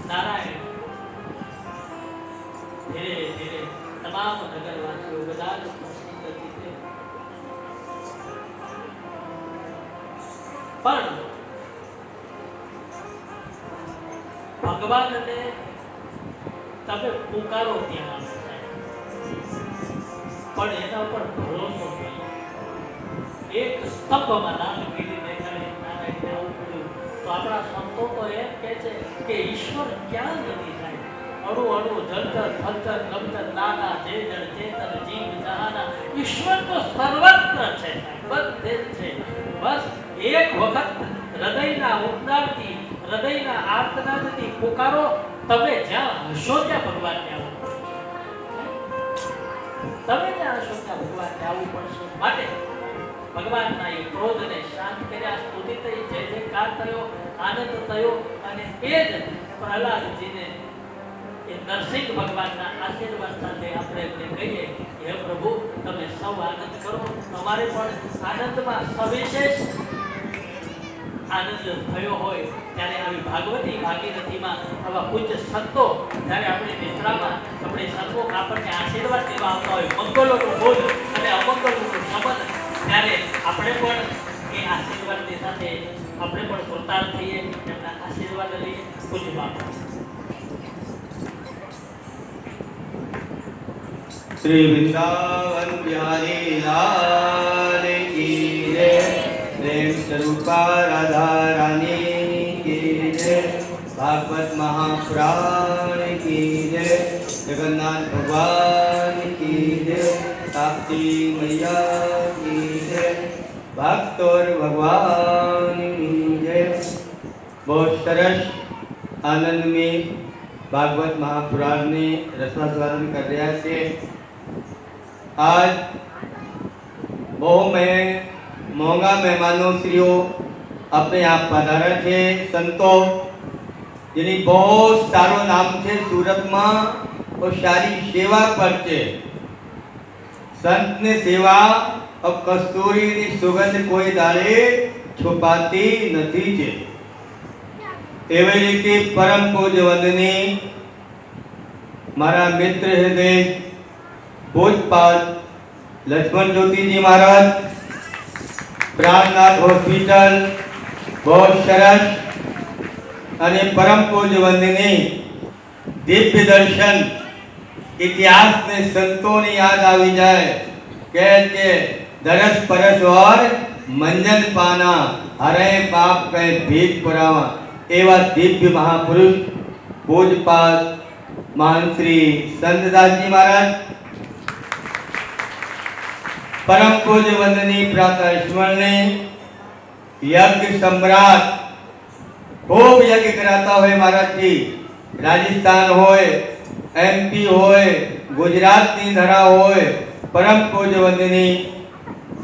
નારાયણ ધીરે ધીરે તમામ નગરવાસીઓ બધા જ પ્રસન્ન જીતે. પણ ભગવાનને તમે પુકારો ત્યાં, પણ એના ઉપર ભરોસો નહીં. એક સ્તંભમાં નાનગીરી દેખાડે નારાયણને આવું પડ્યું. તો આપણા સંતો તો એમ કહે છે કે ઈશ્વર ક્યાં નથી જાય. અણુ અણુ જળચર થલચર ગમચર નાના જે જળ ચેતન જીવ જહાના, ઈશ્વર તો સર્વત્ર છે, બધે જ છે. બસ એક વખત હૃદયના ઉદ્ગારથી, હૃદયના આર્તનાદથી પુકારો. તમે જ્યાં હશો ત્યાં ભગવાનને આવવું પડશે. તમે જ્યાં હશો ત્યાં ભગવાનને આવવું પડશે. માટે ભગવાનના એ ક્રોધને શાંત કર્યા, સ્તુતિ થઈ, જય જયકાર થયો, આનંદ થયો. અને એ જ પ્રહલાદજીને એ નરસિંહ ભગવાનના આશીર્વાદ સાથે આપણે એમને કહીએ કે હે પ્રભુ, તમે સૌ આનંદ કરો, તમારે પણ આનંદમાં સવિશેષ આનંદ થયો હોય. ત્યારે આવી ભાગવતી ભાગીરથીમાં આવા પૂજ્ય સંતો જ્યારે આપણી નિદ્રામાં આપણે સન્મુખ આપણને આશીર્વાદ દેવા આવતા હોય, મંગલોનું બોલ અને અમંગલોનું શમન, ત્યારે આપણે પણ એ આશીર્વાદની સાથે આપણે પણ કૃતાર્થ થઈએ, એમના આશીર્વાદ લઈએ. પૂજ્ય બાપા श्री वृंदावन बिहारी लाल की जय, प्रेम स्वरूपा राधा रानी की जय, भागवत महापुराण की जय, जगन्नाथ भगवान की जय, ताप्ती मैया की जय, भक्तोर भगवान की जय. बहुत सरस आनंद में भागवत महापुराण में रसास्वादन कर रहा है. आज बहु મોંઘા મહેમાનો શ્રીઓ આપણે यहाँ પધાર્યા છે. સંતો જેની બહુ સારું નામ છે સુરતમાં, और સારી સેવા પર છે. સંતની સેવા और કસ્તુરીની સુગંધ કોઈ દાડે છુપાતી નથી છે. એવી રીતે પરમ પૂજ્ય વંદની મારા મિત્ર હૃદય પૂજપાદ લક્ષ્મણ જ્યોતિજી महाराज, प्राणनाथ हॉस्पिटल, बहुत सरस અને પરમ પૂજ્ય વંદની દિવ્ય દર્શન ઇતિહાસ ને સંતોની યાદ આવી જાય કહે છે દરસ પરસ और મંજન પાના હરે પાપ કહે ભીત પુરાવા એવા દિવ્ય મહાપુરુષ પૂજપાદ મહાન શ્રી સંતદાસજી महाराज परम पूज्य वंदनीय प्रातः स्मरणीय यज्ञ सम्राट खूब यज्ञ कराता हुए महाराज जी राजस्थान होए एमपी होए गुजरात की धरा होए परम पूज्य वंदनीय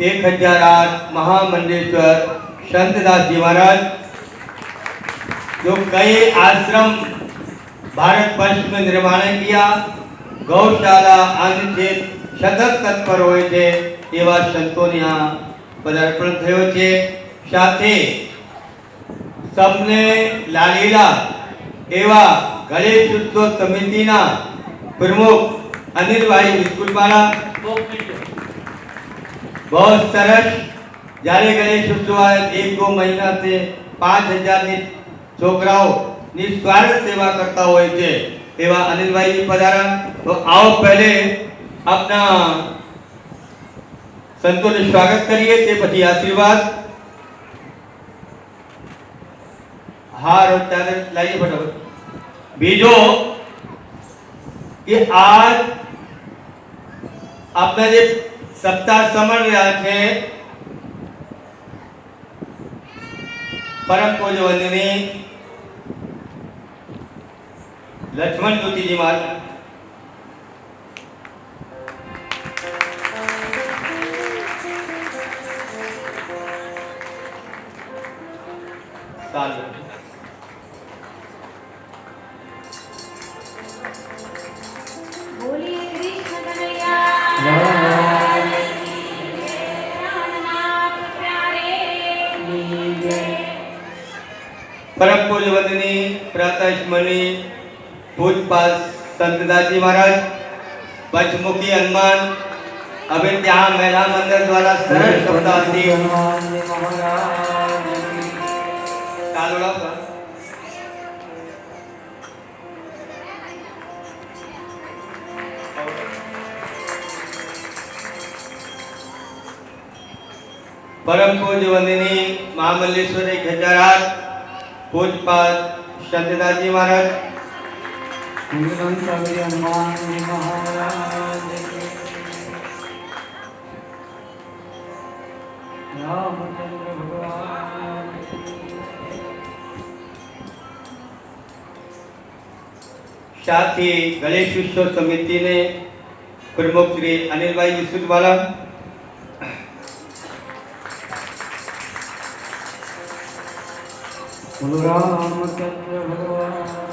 1008 महामंडलेश्वर संतदास जी महाराज जो कई आश्रम भारत वर्ष में निर्माण किया गौशाला अन्य सतत तत्पर होए थे एवा संतों आ पदार्पण थयो छे साथे सबने लालीला एवा गणेश उत्सव समितिना प्रमुख अनिल भाई बिस्कुट वाला बहुत सरस जारे गणेश उत्सव 1-2 महीना से 5000 ની છોકરાઓ નિસ્વાર્થ સેવા કરતા હોય છે એવા અનિલ ભાઈ પધારા તો आओ पहले अपना संतों ने स्वागत करिए ते પછી आशीर्वाद हार और चादर लाइए फटाफट बीजो कि आज अपना जे सप्ताह समर रहा है परम पूज्य वंदनीय लक्ष्मण ज्योति जी महाराज बोलिए कृष्ण कन्हैया लाल की जय, रामनाथ प्यारे की जय। परम पूज्य वंदनीय प्रातः स्मरणीय पूजपाद संतदास जी महाराज पंचमुखी हनुमान अभी ત્યાં મહિલા મંદિર દ્વારા સરળ શબ્દાથી હનુમાન મહારાજ ચાલુ રાખો परम पूज्य वंदनीय महामल्लेश्वर 1008 पूजपाद संतदास जी महाराज हनुमान जी महाराज रामचंद्र भगवान साथी गणेश उत्सव समिति ने प्रमुख श्री अनिल भाई बिस्कुट वाला रामचंद्र भगवान